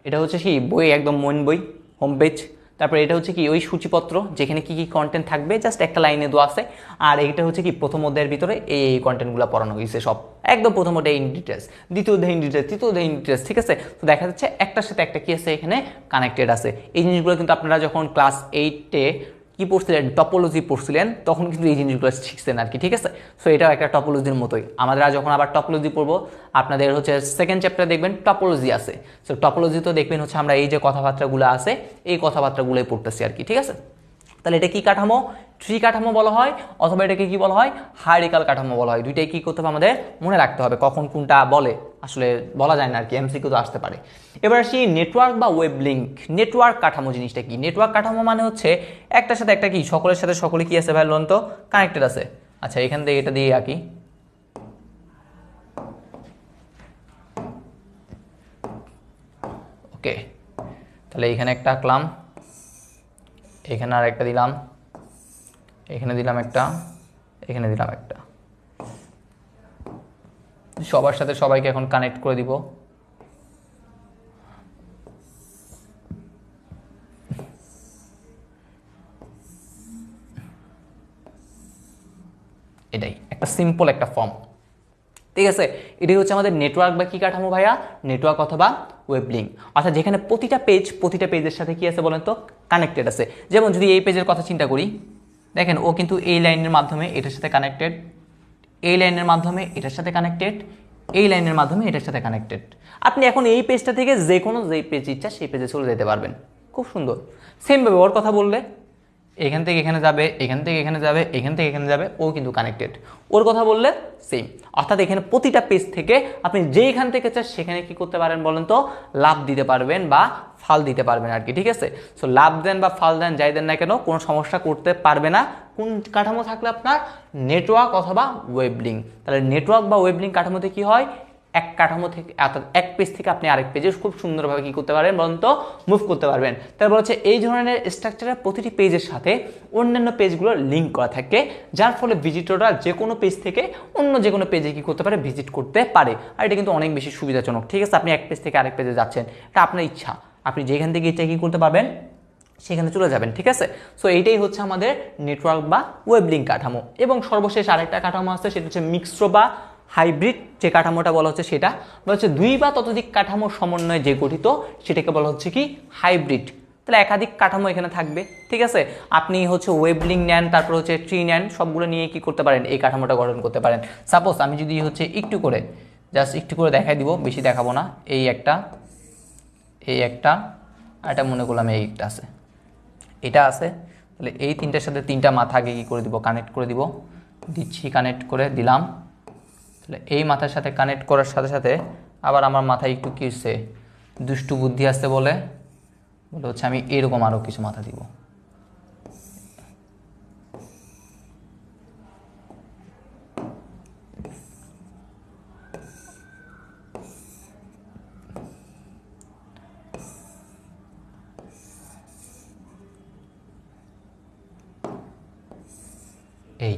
এটা হচ্ছে কি বই, একদম মেইন বই, হোম পেজ। তারপরে এটা হচ্ছে কি ওই সূচিপত্র, যেখানে কি কি কন্টেন্ট থাকবে জাস্ট একটা লাইনে দেওয়া আছে। আর এইটা হচ্ছে কি প্রথম অধ্যায়ের ভিতরে এই কন্টেন্টগুলো পড়ানো হয়েছে সব, একদম প্রথম অধ্যায় ইন ডিটেলস, দ্বিতীয় অধ্যায় ইন ডিটেলস, তৃতীয় অধ্যায় ইন ডিটেলস। ঠিক আছে, তো দেখা যাচ্ছে একটার সাথে একটা কি আছে এখানে কানেক্টেড আছে। এই জিনিসগুলো কিন্তু আপনারা যখন ক্লাস 8-এ কি পড়ছিলেন, টপোলজি পড়ছিলেন, তখন কিন্তু এই জিনিসগুলো শিখছেন আর কি। ঠিক আছে, সো এটাও একটা টপোলজির মতোই। আমাদের যখন আবার টপোলজি পড়বো, আপনাদের হচ্ছে সেকেন্ড চ্যাপ্টারে দেখবেন টপোলজি আছে। সো টপোলজি তো দেখবেন হচ্ছে আমরা এই যে কথাবার্তাগুলো আছে, এই কথাবার্তাগুলোই পড়তেছি আর কি। ঠিক আছে, তাহলে এটা কি কাঠামো, ট্রি কাঠামো বলা হয়, অথবা এটাকে কি বলা হয়, হায়ারার্কিক্যাল কাঠামো বলা হয়। দুইটাই কি করতে হবে, আমাদের মনে রাখতে হবে, কখন কোনটা বলে আসলে বলা যায় না আর কি, এমসিকিউ তো আসতে পারে। এবার আসি নেটওয়ার্ক বা ওয়েব লিঙ্ক। নেটওয়ার্ক কাঠামো জিনিসটা কি, নেটওয়ার্ক কাঠামো মানে হচ্ছে একটার সাথে একটা কি, সকলের সাথে সকলে কি আছে ভাই, লোন তো কানেক্টেড আছে। আচ্ছা, এখান থেকে এটা দিয়ে আঁকি, ওকে, তাহলে এখানে একটা আঁকলাম, এখানে আর একটা দিলাম, এখানে দিলাম একটা, এখানে দিলাম একটা, সবার সাথে সবাইকে এখন কানেক্ট করে দিব। এটাই একটা সিম্পল একটা ফর্ম। ঠিক আছে, এটাই হচ্ছে আমাদের নেটওয়ার্ক বা কি কাঠামো ভাইয়া, নেটওয়ার্ক অথবা ওয়েব লিঙ্ক। অর্থাৎ যেখানে প্রতিটা পেজের সাথে কি আছে বলেন তো, কানেক্টেড আছে। যেমন যদি এই পেজের কথা চিন্তা করি, দেখেন ও কিন্তু এই লাইনের মাধ্যমে এটার সাথে কানেক্টেড, এই লাইনের মাধ্যমে এটার সাথে কানেক্টেড, এই লাইনের মাধ্যমে এটার সাথে কানেক্টেড। আপনি এখন এই পেজটা থেকে যে কোনো যে পেজ ইচ্ছা সেই পেজে চলে যেতে পারবেন। খুব সুন্দর। সেমভাবে ওর কথা বললে এখান থেকে এখানে যাবে, এখান থেকে এখানে যাবে, এখান থেকে এখানে যাবে, ও কিন্তু কানেক্টেড। ওর কথা বললে সেম। অর্থাৎ এখানে প্রতিটা পেজ থেকে আপনি যেখান থেকে চান সেখানে কি করতে পারেন বলেন তো, লাভ দিতে পারবেন বা ফাল দিতে পারবেন আর কি, ঠিক আছে। সো লাভ দেন বা ফাল দেন যাই দেন না কেন কোনো সমস্যা করতে পারবে না। কোন কাঠামো থাকলে আপনার, নেটওয়ার্ক অথবা ওয়েব লিঙ্ক। তাহলে নেটওয়ার্ক বা ওয়েব লিঙ্ক কাঠামোতে কি হয়, এক কাঠামো থেকে অর্থাৎ এক পেজ থেকে আপনি আরেক পেজে খুব সুন্দরভাবে কি করতে পারবেন বলুন তো, মুভ করতে পারবেন। তারপর হচ্ছে এই ধরনের স্ট্রাকচারের প্রতিটি পেজের সাথে অন্যান্য পেজগুলো লিঙ্ক করা থাকে, যার ফলে ভিজিটররা যে কোনো পেজ থেকে অন্য যে কোনো পেজে কি করতে পারে, ভিজিট করতে পারে। আর এটা কিন্তু অনেক বেশি সুবিধাজনক, ঠিক আছে। আপনি এক পেজ থেকে আরেক পেজে যাচ্ছেন, এটা আপনার ইচ্ছা, আপনি যেখান থেকে ইচ্ছা কি করতে পারবেন সেখানে চলে যাবেন, ঠিক আছে। সো এইটাই হচ্ছে আমাদের নেটওয়ার্ক বা ওয়েব লিঙ্ক কাঠামো। এবং সর্বশেষ আরেকটা কাঠামো আছে, সেটা হচ্ছে মিক্সড বা হাইব্রিড যে কাঠামোটা বলা হচ্ছে, সেটা বলা হচ্ছে দুই বা ততোধিক কাঠামোর সমন্বয়ে যে গঠিত, সেটাকে বলা হচ্ছে কি হাইব্রিড। তাহলে একাধিক কাঠামো এখানে থাকবে, ঠিক আছে। আপনি হচ্ছে ওয়েব লিঙ্ক নেন, তারপর হচ্ছে ট্রি নেন, সবগুলো নিয়ে কি করতে পারেন, এই কাঠামোটা গঠন করতে পারেন। সাপোজ আমি যদি হচ্ছে একটু করে জাস্ট একটু করে দেখাই দিব, বেশি দেখাবো না। এই একটা, এই একটা, আর এটা মনে করলাম এই একটা আছে, এটা আছে। তাহলে এই তিনটার সাথে তিনটা মাথা আগে কী করে দিব, কানেক্ট করে দিব। দিচ্ছি, কানেক্ট করে দিলাম। তাহলে এই মাথার সাথে কানেক্ট করার সাথে সাথে আবার আমার মাথায় একটু কী হচ্ছে, দুষ্টু বুদ্ধি আসতে বলে হচ্ছে আমি এরকম আরও কিছু মাথা দিব। এই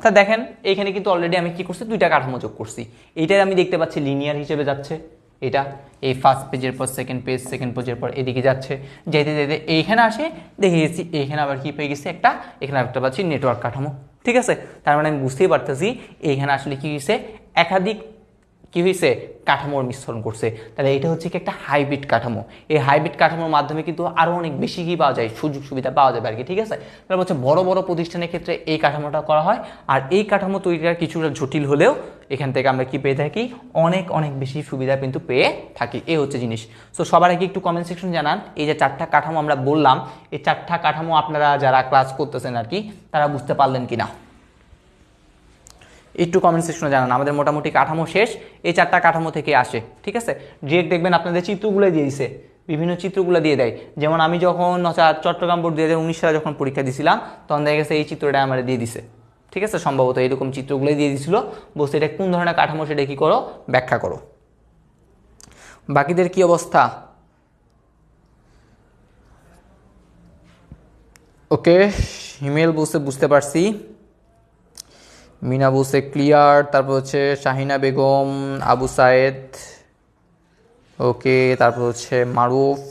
তা দেখেন এইখানে কিন্তু অলরেডি আমি কি করছি, দুইটা কাঠামো যোগ করছি। এইটাই আমি দেখতে পাচ্ছি লিনিয়ার হিসেবে যাচ্ছে, এটা এই ফার্স্ট পেজের পর সেকেন্ড পেজ, সেকেন্ড পেজের পর এদিকে যাচ্ছে, যেতে যেতে এইখানে আসে, দেখে গেছি এইখানে আবার কি পেয়ে গেছে একটা, এখানে একটা পাচ্ছি নেটওয়ার্ক কাঠামো, ঠিক আছে। তার মানে আমি বুঝতেই পারতেছি এইখানে আসলে কি হয়েছে, একাধিক কি হয়েছে, কাঠামোর মিশ্রণ করছে। তাহলে এটা হচ্ছে কি একটা হাইব্রিড কাঠামো। এই হাইব্রিড কাঠামোর মাধ্যমে কিন্তু আরও অনেক বেশি কি পাওয়া যায়, সুযোগ সুবিধা পাওয়া যাবে আর কি, ঠিক আছে। তাহলে হচ্ছে বড় বড় প্রতিষ্ঠানের ক্ষেত্রে এই কাঠামোটা করা হয়। আর এই কাঠামো তৈরিটা কিছুটা জটিল হলেও এখান থেকে আমরা কি পেয়ে থাকি, অনেক অনেক বেশি সুবিধা কিন্তু পেয়ে থাকি। এই হচ্ছে জিনিস। সো সবার আগে একটু কমেন্ট সেকশন জানান, এই যে চারটা কাঠামো আমরা বললাম, এই চারটা কাঠামো আপনারা যারা ক্লাস করতেছেন আর কি, তারা বুঝতে পারলেন কিনা একটু কমেন্ট সেকশনে জানান। আমাদের মোটামুটি কাঠামো শেষ, এই চারটা কাঠামো থেকে আসে, ঠিক আছে। ডিরেক্ট দেখবেন আপনাদের চিত্রগুলো দিয়ে দিছে, বিভিন্ন চিত্রগুলো দিয়ে দেয়। যেমন আমি যখন চট্টগ্রাম বোর্ড 2019 সালে যখন পরীক্ষা দিয়েছিলাম, তখন দেখা গেছে এই চিত্রটা আমার দিয়ে দিছে, ঠিক আছে। সম্ভবত এরকম চিত্রগুলোই দিয়ে দিছিল, বলছে এটা কোন ধরনের কাঠামো সেটা কি করো, ব্যাখ্যা করো। বাকিদের কি অবস্থা? ওকে, হিমেল বলছে বুঝতে পারছি, মিনা বলছে ক্লিয়ার, তারপর হচ্ছে শাহিনা বেগম, আবু সায়েদ, ওকে, তারপর হচ্ছে মারুফ,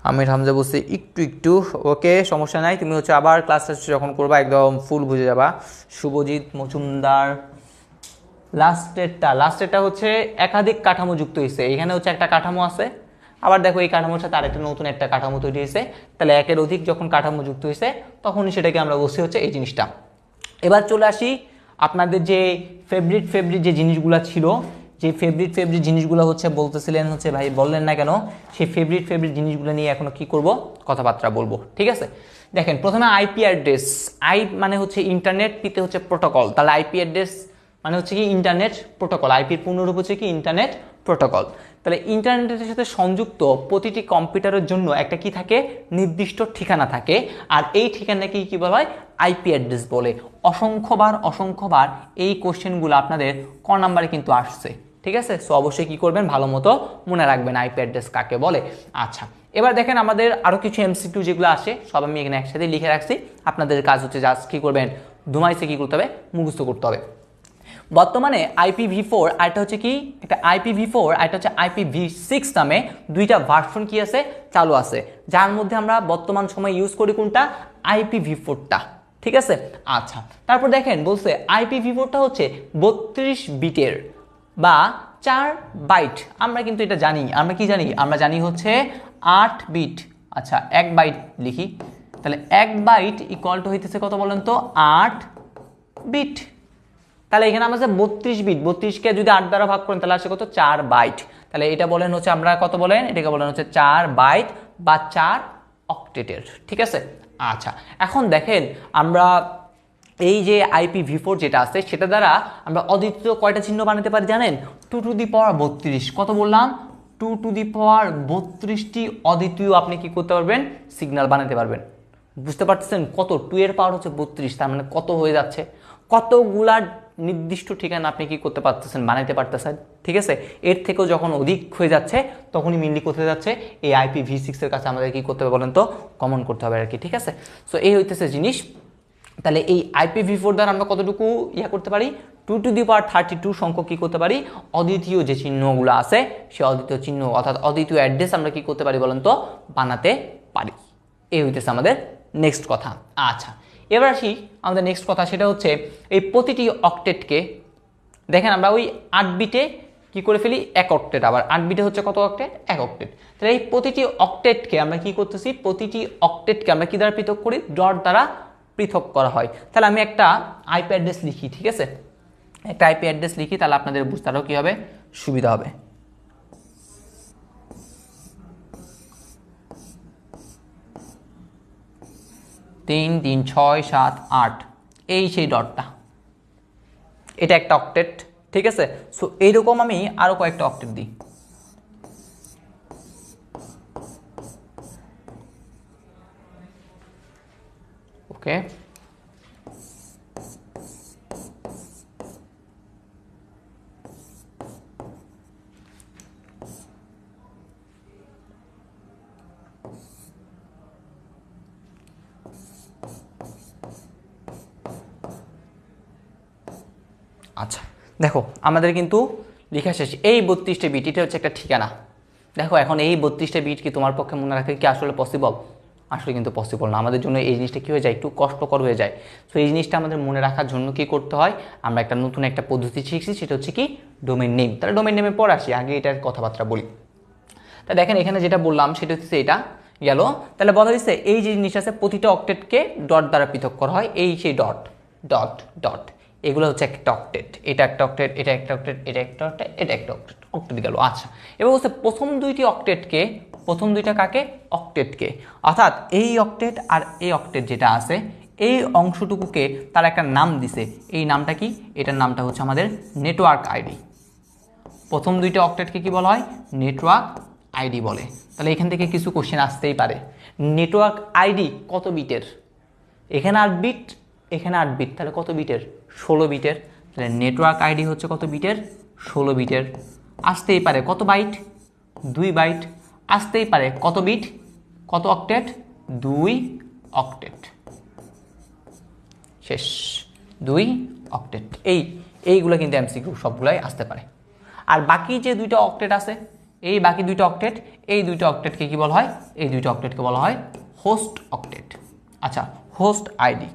আমির হামজা বলছে একটু একটু, ওকে সমস্যা নাই, তুমি হচ্ছে আবার ক্লাসটা যখন করবা একদম ফুল বুঝে যাবা। শুভজিৎ মজুমদার, লাস্টেরটা হচ্ছে একাধিক কাঠামো যুক্ত হয়েছে। এখানে হচ্ছে একটা কাঠামো আছে, আবার দেখো এই কাঠামোর সাথে আরেকটা নতুন একটা কাঠামো তৈরি হয়েছে। তাহলে একের অধিক যখন কাঠামো যুক্ত হয়েছে তখনই সেটাকে আমরা বলছি হচ্ছে এই জিনিসটা। এবার চলে আসি আপনাদের যে ফেভারিট যে জিনিসগুলো ছিল, যে ফেভারিট জিনিসগুলো হচ্ছে বলতেছিলেন হচ্ছে ভাই বললেন না কেন, সেই ফেভারিট জিনিসগুলো নিয়ে এখনো কি করব, কথাবার্তা বলবো, ঠিক আছে। দেখেন প্রথমে আইপি অ্যাড্রেস, আই মানে হচ্ছে ইন্টারনেট, পিতে হচ্ছে প্রোটোকল। তাহলে আইপি অ্যাড্রেস মানে হচ্ছে কি ইন্টারনেট প্রোটোকল, আইপির পূর্ণরূপ হচ্ছে কি ইন্টারনেট প্রোটোকল। তাহলে ইন্টারনেটের সাথে সংযুক্ত প্রতিটি কম্পিউটারের জন্য একটা কি থাকে, নির্দিষ্ট ঠিকানা থাকে। আর এই ঠিকানাকে কি বলা হয়, আইপি অ্যাড্রেস বলে। অসংখ্যবার এই কোশ্চেনগুলো আপনাদের ক নাম্বারে কিন্তু আসছে, ঠিক আছে। সো অবশ্যই কি করবেন, ভালো মতো মনে রাখবেন আইপি অ্যাড্রেস কাকে বলে। আচ্ছা, এবার দেখেন আমাদের আরও কিছু এমসিকিউ যেগুলো আসে সব আমি এখানে একসাথে লিখে রাখছি। আপনাদের কাজ হচ্ছে জাস্ট কি করবেন, ধুমাইছে কি করতে হবে, মুখস্থ করতে হবে। বর্তমানে IPv4 আরেকটা হচ্ছে কি, একটা IPv4 আরেকটা হচ্ছে IPv6 নামে দুইটা ভার্সন কি আছে, চালু আছে, যার মধ্যে আমরা বর্তমান সময় ইউজ করি কোনটা, IPv4টা, ঠিক আছে। আচ্ছা, তারপর দেখেন বলছে IPv4টা হচ্ছে 32 বিটের বা 4 বাইট। আমরা কিন্তু এটা জানি, আমরা কি জানি, আমরা জানি হচ্ছে 8 বিট। আচ্ছা, 1 বাইট লিখি, তাহলে 1 বাইট ইকুয়াল টু হইতেছে কত বলেন তো, 8 বিট। তাহলে এখানে আমরা 32 বিট, 32কে যদি 8 দ্বারা ভাগ করেন তাহলে আসে কত 4 বাইট। তাহলে এটা বলেন হচ্ছে আমরা কত বলেন, এটাকে বলেন হচ্ছে 4 বাইট বা 4 অক্টেটের। ঠিক আছে, আচ্ছা এখন দেখেন আমরা এই যে IPv4 যেটা আছে সেটা দ্বারা আমরা অদ্বিতীয় কয়টা চিহ্ন বানাতে পারি জানেন? 2^32। কত বললাম? 2^32টি অদ্বিতীয় আপনি কি করতে পারবেন? সিগন্যাল বানাতে পারবেন। বুঝতে পারতেছেন কত? 2 এর পাওয়ার হচ্ছে 32, তার মানে কত হয়ে যাচ্ছে? কতগুলা নির্দিষ্ট ঠিকানা আপনি কি করতে পারতেছেন? বানাইতে পারতেছেন। ঠিক আছে, এর থেকেও যখন অধিক হয়ে যাচ্ছে তখনই মেনলি কোথায় যাচ্ছে? এই IPv6 এর কাছে আমাদের কি করতে হবে বলেন তো? কমন করতে হবে আর কি। ঠিক আছে, সো এই হইতেছে জিনিস। তাহলে এই IPv4 দ্বারা আমরা কতটুকু করতে পারি? 2^32 সংখ্যক কি করতে পারি? অদ্বিতীয় যে চিহ্নগুলো আছে সে অদ্বিতীয় চিহ্ন অর্থাৎ অদ্বিতীয় অ্যাড্রেস আমরা কি করতে পারি বলেন তো? বানাতে পারি। এই হইতেছে আমাদের নেক্সট কথা। আচ্ছা এবার আসি আমাদের নেক্সট কথা, সেটা হচ্ছে এই প্রতিটি অক্টেটকে দেখেন আমরা ওই 8 বিটে কি করে ফেলি? 1 অক্টেট। আবার 8 বিটে হচ্ছে কত অক্টেট? 1 অক্টেট। তাহলে এই প্রতিটি অক্টেটকে আমরা কি করতেছি? প্রতিটি অক্টেটকে আমরা কি দ্বারা পৃথক করি? ডট দ্বারা পৃথক করা হয়। তাহলে আমি একটা আইপি অ্যাড্রেস লিখি। ঠিক আছে, একটা আইপি অ্যাড্রেস লিখি, তাহলে আপনাদের বুঝতে আরও কি হবে? সুবিধা হবে। তিন 3 6 7 8 এই সেই ডটটা, এটা একটা অক্টেট। ঠিক আছে, সো এইরকম আমি আরো কয়েকটা অক্টেট দিই। ওকে, আচ্ছা দেখো আমাদের কিন্তু লেখা শেষ। এই 32টা বিট এটা হচ্ছে একটা ঠিকানা। দেখো এখন এই 32টা বিট কি তোমার পক্ষে মনে রাখা কি আসলে পসিবল? আসলে কিন্তু পসিবল না। আমাদের জন্য এই জিনিসটা কী হয়ে যায়? একটু কষ্টকর হয়ে যায়। সো এই জিনিসটা আমাদের মনে রাখার জন্য কি করতে হয়? আমরা একটা নতুন একটা পদ্ধতি শিখছি, সেটা হচ্ছে কি? Domain name. তাহলে ডোমেইন নেমে পর আসি, আগে এটার কথাবার্তা বলি। তা দেখেন এখানে যেটা বললাম সেটা হচ্ছে এটা গেল। তাহলে বলা হয়েছে এই যে জিনিস আছে প্রতিটা অক্টেটকে ডট দ্বারা পৃথক করা হয়। এই সেই ডট ডট ডট, এগুলো হচ্ছে একটা অক্টেট। এটা একটা অক্টেট, এটা একটা অক্টেট, এটা একটা অক্টেট, এটা একটা অক্টেট। অক্টেট গেল। আচ্ছা এবার বলছে প্রথম দুইটি অক্টেটকে, প্রথম দুইটা কাকে? অক্টেটকে। অর্থাৎ এই অক্টেট আর এই অক্টেট যেটা আছে এই অংশটুকুকে তার একটা নাম দিছে। এই নামটা কি? এটার নামটা হচ্ছে আমাদের নেটওয়ার্ক আইডি। প্রথম দুইটা অক্টেটকে কি বলা হয়? নেটওয়ার্ক আইডি বলে। তাহলে এখান থেকে কিছু কোশ্চেন আসতেই পারে। নেটওয়ার্ক আইডি কত বিটের? এখানে 8 বিট, এখানে 8 বিট, তাহলে কত বিটের? 16 বিটের। তাহলে নেটওয়ার্ক আইডি হচ্ছে কত বিটের? 16 বিটের। আসতেই পারে কত বাইট? 2 বাইট। আসতেই পারে কত বিট? কত অক্টেট? 2 অক্টেট। শেষ, 2 অক্টেট। এইগুলো কিন্তু এমসিকিউ সবগুলাই আসতে পারে। আর বাকি যে দুইটা অক্টেট আছে, এই বাকি দুইটা অক্টেট, এই দুইটা অক্টেটকে কি বলা হয়? এই দুইটা অক্টেটকে বলা হয় হোস্ট অক্টেট। আচ্ছা হোস্ট আইডি,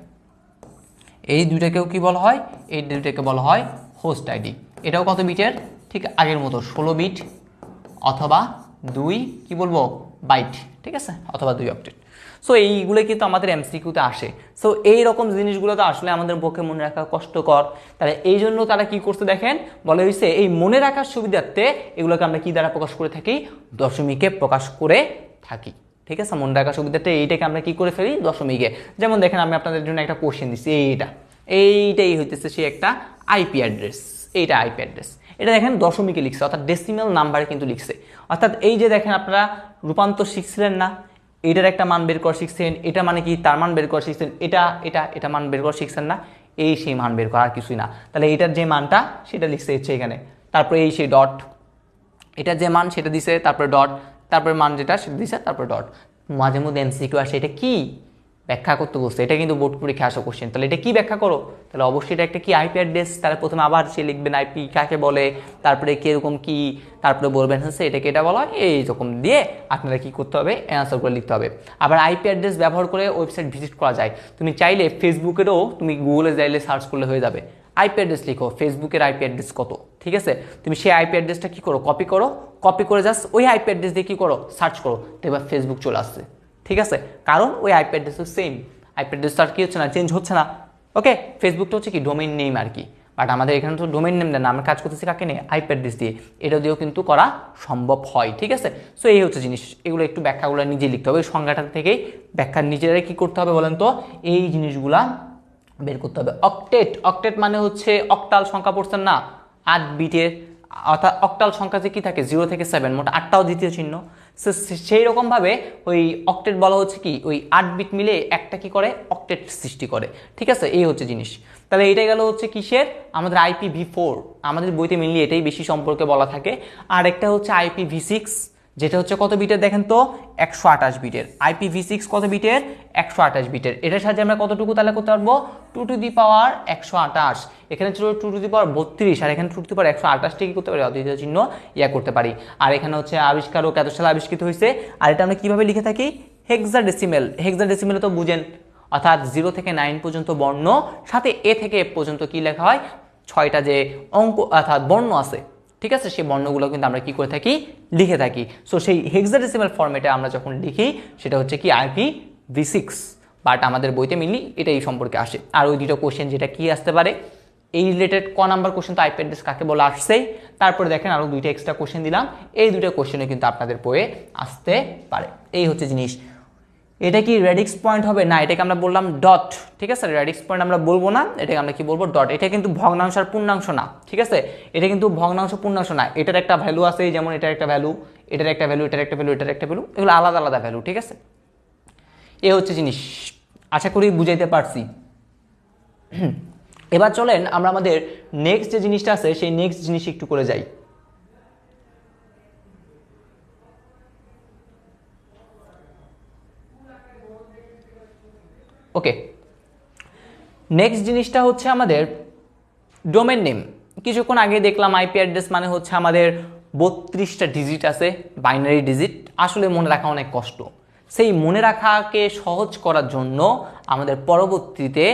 এই দুইটাকেও কি বলা হয়? এই দুইটাকে বলা হয় হোস্ট আইডি। এটাও কত বিটের? ঠিক আগের মতো 16 বিট অথবা 2 কি বলবো? বাইট। ঠিক আছে, অথবা 2 অক্টেট। সো এইগুলো কিন্তু আমাদের এমসিকিউতে আসে। সো এইরকম জিনিসগুলো তো আসলে আমাদের পক্ষে মনে রাখা কষ্টকর। তাহলে এই জন্য তারা কি করতে দেখেন, বলে হয়েছে এই মনে রাখার সুবিধার্থে এগুলোকে আমরা কি দ্বারা প্রকাশ করে থাকি? দশমিকে প্রকাশ করে থাকি। ঠিক আছে, মনে রাখার সুবিধার্থে এইটাকে আমরা কি করে ফেলি? দশমিকে। যেমন দেখেন আমি আপনাদের জন্য একটা কোশ্চেন দিচ্ছি, এইটাই হইতেছে সে একটা আইপি অ্যাড্রেস। এইটা আইপি অ্যাড্রেস, এটা দেখেন দশমিকে লিখছে, অর্থাৎ ডেসিমেল নাম্বারে কিন্তু লিখছে। অর্থাৎ এই যে দেখেন আপনারা রূপান্তর শিখছিলেন না, এটার একটা মান বের করা শিখছেন, এটা মানে কি তার মান বের করা শিখছেন, এটা এটা এটা মান বের করা শিখছেন না, এই সেই মান বের করা আর কিছুই না। তাহলে এটার যে মানটা সেটা লিখছে হচ্ছে এখানে, তারপরে এই সেই ডট, এটার যে মান সেটা দিছে, তারপরে ডট, তারপরে মান যেটা সেটা দিছে, তারপরে ডট। মাঝে মধ্যে এমসিকিউ আসে এটা কি ব্যাখ্যা করতে বসছে, এটা কিন্তু বোর্ড পরীক্ষা আসা কোশ্চেন। তাহলে এটা কি ব্যাখ্যা করো? তাহলে অবশ্যই এটা একটা কি আইপি অ্যাড্রেস। তাহলে প্রথমে আবার সে লিখবেন আইপি কাকে বলে, তারপরে কিরকম কি, তারপরে বলবেন হচ্ছে এটাকে এটা বলা হয়, এইরকম দিয়ে আপনারা কি করতে হবে? অ্যান্সার করে লিখতে হবে। আবার আইপি অ্যাড্রেস ব্যবহার করে ওয়েবসাইট ভিজিট করা যায়। তুমি চাইলে ফেসবুকেরও তুমি গুগলে যাইলে সার্চ করলে হয়ে যাবে। আইপি অ্যাড্রেস লিখো, ফেসবুকের আইপি অ্যাড্রেস কত, ঠিক আছে? তুমি সেই আইপি অ্যাড্রেসটা কি করো? কপি করে জাস্ট ওই আইপি অ্যাড্রেস দিয়ে কি করো? সার্চ করো, দেখবা ফেসবুক চলে আসছে। ঠিক আছে, কারণ ওই IP address same, IP address আর কি হচ্ছে না, চেঞ্জ হচ্ছে না। ওকে, ফেসবুকটা হচ্ছে কি ডোমেইন নেম আর কি, বাট আমাদের এখানে তো ডোমেইন নেম দেন না, আমরা কাজ করতেছি কাকে নিয়ে, আইপি অ্যাড্রেস দিয়ে, এটা দিয়েও কিন্তু করা সম্ভব হয়। ঠিক আছে, সো এই হচ্ছে জিনিস, এগুলো একটু ব্যাখ্যাগুলো নিজে লিখতে হবে, সংজ্ঞাটা থেকেই ব্যাখ্যা নিজেরাই কি করতে হবে বলেন তো, এই জিনিসগুলা বের করতে হবে। অক্টেট, অক্টেট মানে হচ্ছে অক্টাল সংখ্যা পড়ছেন না, 8 বিটের, অর্থাৎ অক্টাল সংখ্যা যে কি থাকে 0 থেকে 7, মোট 8টাও দ্বিতীয় চিহ্ন। সেই রকমভাবে ওই অক্টেট বলা হচ্ছে কি ওই 8 বিট মিলে একটা কি করে, অক্টেট সৃষ্টি করে। ঠিক আছে, এই হচ্ছে জিনিস। তাহলে এটা গেল হচ্ছে কিসের, আমাদের IPv4, আমাদের বইতে মেনলি এটাই বেশি সম্পর্কে বলা থাকে। আর একটা হচ্ছে IPv6, যেটা হচ্ছে কত বিটের দেখেন তো, 128 বিটের। IPv6 কত বিটের, 128 বিটের। এটার সাথে আমরা কতটুকু তাহলে করতে পারবো, 2 টু দি পাওয়ার 128, এখানে ছিল 2 টু দি পাওয়ার 32, আর এখানে 2 টু দি পাওয়ার 128 কি করতে পারি, অদ্বিতীয় চিহ্ন ইয়া করতে পারি। আর এখানে হচ্ছে আবিষ্কারক কত সালে আবিষ্কৃত হয়েছে, আর এটা আমরা কিভাবে লিখে থাকি, হেক্সাডেসিমেল। হেক্সাডেসিমেল তো বুঝেন, অর্থাৎ 0 থেকে 9 পর্যন্ত বর্ণ, সাথে এ থেকে এফ পর্যন্ত কি লেখা হয়, 6টা যে অঙ্ক অর্থাৎ বর্ণ আছে, ঠিক আছে, সেই বর্ণগুলো কিন্তু আমরা কি করে থাকি, লিখে থাকি। সো সেই হেক্সাডেসিমাল ফরম্যাটে আমরা যখন লিখি সেটা হচ্ছে কি IPv6, বাট আমাদের বইতে মিলি এটাই সম্পর্কে আসে। আর ওই দুটো কোশ্চেন যেটা কি আসতে পারে, এই রিলেটেড ক নাম্বার কোশ্চেন তো আইপি অ্যাড্রেস কাকে বলে আসছেই, তারপরে দেখেন আরও 2টা এক্সট্রা কোশ্চেন দিলাম, এই 2টা কোশ্চেনে কিন্তু আপনাদের বইয়ে আসতে পারে। এই হচ্ছে জিনিস। এটা কি রেডিক্স পয়েন্ট হবে না, এটাকে আমরা বললাম ডট। ঠিক আছে, রেডিক্স পয়েন্ট আমরা বলবো না, এটাকে আমরা কি বলবো, ডট। এটা কিন্তু ভগ্নাংশ আর পূর্ণাংশ না। ঠিক আছে, এটা কিন্তু ভগ্নাংশ পূর্ণাংশ না, এটার একটা ভ্যালু আছে, যেমন এটার একটা ভ্যালু, এটার একটা ভ্যালু, এটার একটা ভ্যালু, এটার একটা ভ্যালু, এগুলো আলাদা আলাদা ভ্যালু। ঠিক আছে, এ হচ্ছে জিনিস, আশা করি বুঝাইতে পারছি। এবার চলেন আমরা আমাদের নেক্সট যে জিনিসটা আছে সেই নেক্সট জিনিস একটু করে যাই। ওকে, নেক্সট জিনিসটা হচ্ছে আমাদের ডোমেন নেম। কিছুক্ষণ আগে দেখলাম আইপি অ্যাড্রেস মানে হচ্ছে আমাদের 32টা ডিজিট আছে, বাইনারি ডিজিট, আসলে মনে রাখা অনেক কষ্ট। সেই মনে রাখাকে সহজ করার জন্য আমাদের পরবর্তীতে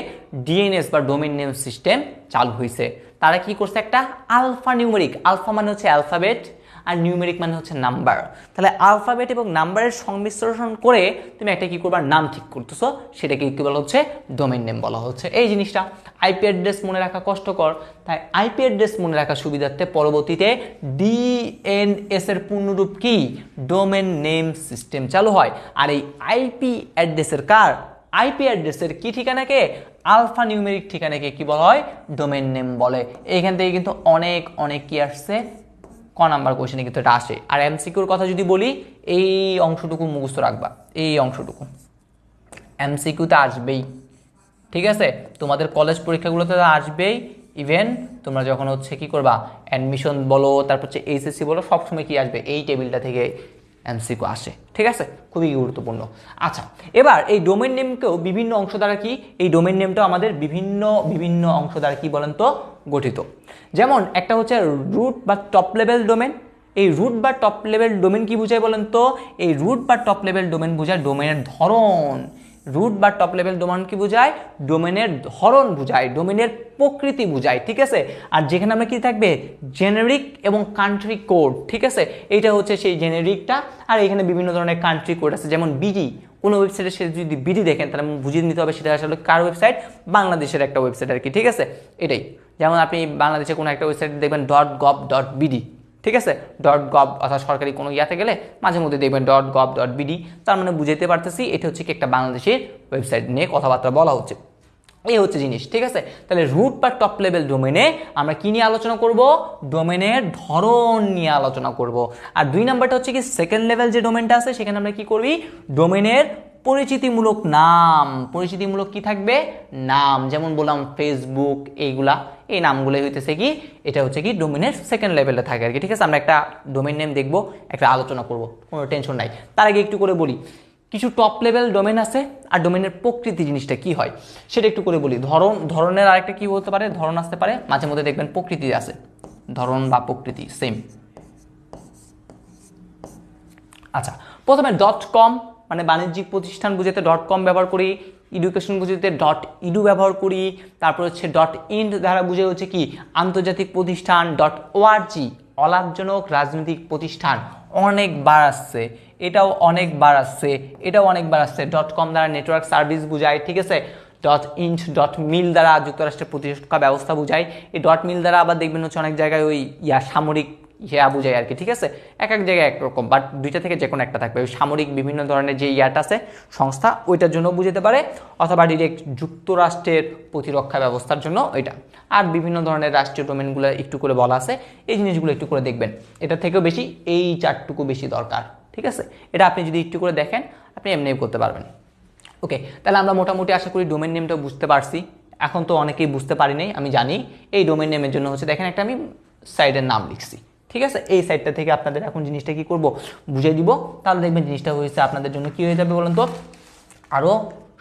ডিএনএস বা ডোমেন নেম সিস্টেম চালু হয়েছে। তারা কি করছে, একটা আলফা নিউমেরিক, আলফা মানে হচ্ছে অ্যালফাবেট আর নিউমেরিক মানে হচ্ছে নাম্বার, তাহলে আলফাবেট এবং নাম্বারের সংমিশ্রণ করে তুমি একটা কি করবার নাম ঠিক করতেছো, সেটাকে কি বলা হচ্ছে, ডোমেন নেম বলা হচ্ছে। এই জিনিসটা আইপি অ্যাড্রেস মনে রাখা কষ্টকর, তাই আইপি অ্যাড্রেস মনে রাখার সুবিধার্থে পরবর্তীতে ডিএনএস এর পূর্ণরূপ কি, ডোমেন নেম সিস্টেম চালু হয়। আর এই আইপি অ্যাড্রেসের কার, আইপি অ্যাড্রেসের কি ঠিকানাকে, আলফা নিউমেরিক ঠিকানাকে কি বলা হয়, ডোমেন নেম বলে। এইখান থেকে কিন্তু অনেক অনেক কি আসছে, ক নাম্বার কোশ্চেনে কিন্তু এটা আসে। আর এমসিকিউর কথা যদি বলি, এই অংশটুকু মুখস্থ রাখবা, এই অংশটুকু এমসিকিউতে আসবেই। ঠিক আছে, তোমাদের কলেজ পরীক্ষাগুলোতে আসবেই, ইভেন তোমরা যখন হচ্ছে কি করবা, অ্যাডমিশন বলো, তারপর হচ্ছে এইচএসসি বলো, সবসময় কি আসবে, এই টেবিলটা থেকে এমসিকিউ আসে। ঠিক আছে, খুবই গুরুত্বপূর্ণ। আচ্ছা, এবার এই ডোমেন নেমকেও বিভিন্ন অংশ দ্বারা কি, এই ডোমেন নেমটাও আমাদের বিভিন্ন বিভিন্ন অংশ দ্বারা কি বলেন তো গঠিত। যেমন একটা হচ্ছে রুট বা টপ লেভেল ডোমেন। এই রুট বা টপ লেভেল ডোমেন কি বোঝায় বলেন তো, এই রুট বা টপ লেভেল ডোমেন বোঝায় ডোমেনের ধরন। রুট বা টপ লেভেল ডোমেন কি বোঝায়, ডোমেনের ধরন বোঝায়, ডোমেনের প্রকৃতি বোঝায়। ঠিক আছে, আর যেখানে আমরা কি থাকবে, জেনেরিক এবং কান্ট্রি কোড। ঠিক আছে, এইটা হচ্ছে সেই জেনেরিকটা, আর এখানে বিভিন্ন ধরনের কান্ট্রি কোড আছে, যেমন বিডি, কোনো ওয়েবসাইটে সে যদি বিডি দেখেন তাহলে বুঝিয়ে নিতে হবে সেটা আসলে কার ওয়েবসাইট, বাংলাদেশের একটা ওয়েবসাইট আর কি। ঠিক আছে, এটাই, যেমন আপনি বাংলাদেশে কোনো একটা ওয়েবসাইট দেখবেন .gov.bd, ঠিক আছে, .gov অর্থাৎ সরকারি কোনো ইয়াতে গেলে মাঝে মধ্যে দেখবেন .gov.bd, তার মানে বুঝাইতে পারতেছি এটা হচ্ছে কি একটা বাংলাদেশের ওয়েবসাইট নিয়ে কথাবার্তা বলা হচ্ছে। এই হচ্ছে জিনিস। ঠিক আছে, তাহলে রুট বা টপ লেভেল ডোমেনে আমরা কি নিয়ে আলোচনা করব, ডোমেনের ধরন নিয়ে আলোচনা করব। আর 2 নাম্বারটা হচ্ছে কি সেকেন্ড লেভেল যে ডোমেনটা আছে, সেখানে আমরা কি করবি, ডোমেনের পরিচিতিমূলক নাম। পরিচিতিমূলক কি থাকবে, নাম, যেমন বললাম ফেসবুক, এইগুলা, এই নামগুলোই হইতেছে কি, এটা হচ্ছে কি ডোমেনের সেকেন্ড লেভেলে থাকে আর কি। ঠিক আছে, আমরা একটা ডোমেন নেম দেখবো, একটা আলোচনা করব, কোনো টেনশন নাই। তার আগে একটু করে বলি, কিছু টপ লেভেল ডোমেন আছে, আর ডোমেনের প্রকৃতি জিনিসটা কি হয় সেটা একটু করে বলি। ধরনের আরেকটা কি হতে পারে, ধরন আসতে পারে, মাঝে মধ্যে দেখবেন প্রকৃতি আছে, ধরন বা প্রকৃতি সেম। আচ্ছা, প্রথমে .com মানে বাণিজ্যিক প্রতিষ্ঠান বুঝাতে .com ব্যবহার করি, এডুকেশন বুঝাতে .edu ব্যবহার করি, তারপর হচ্ছে .in দ্বারা বুঝে হচ্ছে কি আন্তর্জাতিক প্রতিষ্ঠান, .org অলাভজনক রাজনৈতিক প্রতিষ্ঠান, অনেকবার আসছে, এটাও অনেকবার আসছে, এটাও অনেকবার আসছে। .com দ্বারা নেটওয়ার্ক সার্ভিস বুঝায়। ঠিক আছে, .int.mil দ্বারা যুক্তরাষ্ট্রের প্রতিরক্ষা ব্যবস্থা বোঝায়। এই .mil দ্বারা আবার দেখবেন হচ্ছে অনেক জায়গায় ওই সামরিক বোঝায় আর কি, ঠিক আছে। এক এক জায়গায় একরকম, বাট দুইটা থেকে যে কোনো একটা থাকবে। ওই সামরিক বিভিন্ন ধরনের যে আছে সংস্থা, ওইটার জন্য বুঝতে পারে, অথবা ডিরেক্ট যুক্তরাষ্ট্রের প্রতিরক্ষা ব্যবস্থার জন্য ওইটা। আর বিভিন্ন ধরনের রাষ্ট্রীয় ডোমেনগুলো একটু করে বলা আছে, এই জিনিসগুলো একটু করে দেখবেন। এটা থেকেও বেশি এই চারটুকু বেশি দরকার, ঠিক আছে। এটা আপনি যদি একটু করে দেখেন আপনি এমনি করতে পারবেন। ওকে, তাহলে আমরা মোটামুটি আশা করি ডোমেন নেমটা বুঝতে পারছি। এখন তো অনেকেই বুঝতে পারি নাই, আমি জানি। এই ডোমেন নেমের জন্য হচ্ছে দেখেন একটা আমি সাইটের নাম লিখছি, ঠিক আছে। এই সাইটটা থেকে আপনাদের এখন জিনিসটা কি করব বুঝিয়ে দিব, তাহলে দেখবেন জিনিসটা হয়েছে আপনাদের জন্য কি হয়ে যাবে বলুন তো, আরও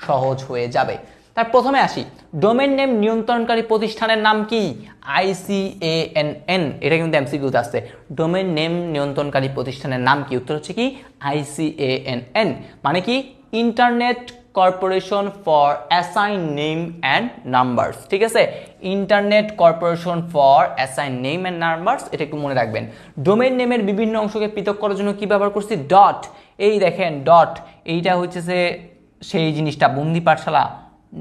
সহজ হয়ে যাবে। তার প্রথমে আসি, ডোমেন নেম নিয়ন্ত্রণকারী প্রতিষ্ঠানের নাম কি? ICANN। এটা কিন্তু এমসিকিউতে আসছে। ডোমেন নেম নিয়ন্ত্রণকারী প্রতিষ্ঠানের নাম কি? উত্তর হচ্ছে কি ICANN। মানে কি? Internet corporation for assign name and numbers, ঠিক আছে। Internet corporation for assign name and numbers, এটা একটু মনে রাখবেন। ডোমেন নেমের বিভিন্ন অংশকে পৃথক করার জন্য কি ব্যবহার করছি? ডট। এই দেখেন ডট, এইটা হচ্ছে সেই জিনিসটা বন্দি পাঠশালা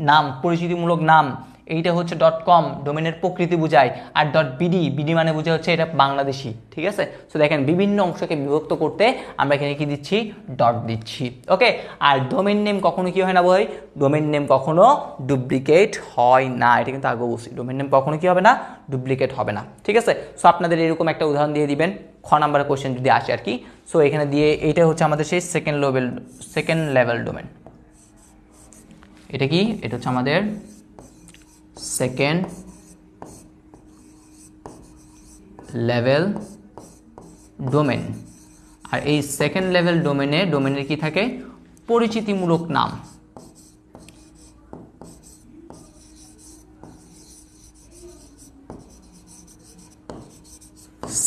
নাম, পরিচিতিমূলক নাম। এইটা হচ্ছে .com, ডোমেনের প্রকৃতি বোঝায়। আর .bd মানে বোঝা হচ্ছে এটা বাংলাদেশি, ঠিক আছে। সো দেখেন বিভিন্ন অংশকে বিভক্ত করতে আমরা এখানে কি দিচ্ছি? ডট দিচ্ছি, ওকে। আর ডোমেন নেম কখনো কি হয় না ভাই? ডোমেন নেম কখনো ডুপ্লিকেট হয় না, এটা কিন্তু আগে বলছি। ডোমেন নেম কখনো কি হবে না? ডুপ্লিকেট হবে না, ঠিক আছে। সো আপনাদের এরকম একটা উদাহরণ দিয়ে দিবেন খ নাম্বার কোয়েশ্চেন যদি আসে আর কি। সো এখানে দিয়ে এইটা হচ্ছে আমাদের সেই সেকেন্ড লেভেল ডোমেন। এটা কি? এটা হচ্ছে আমাদের সেকেন্ড লেভেল ডোমেন। আর এই সেকেন্ড লেভেল ডোমেনের কি থাকে? পরিচিতিমূলক নাম।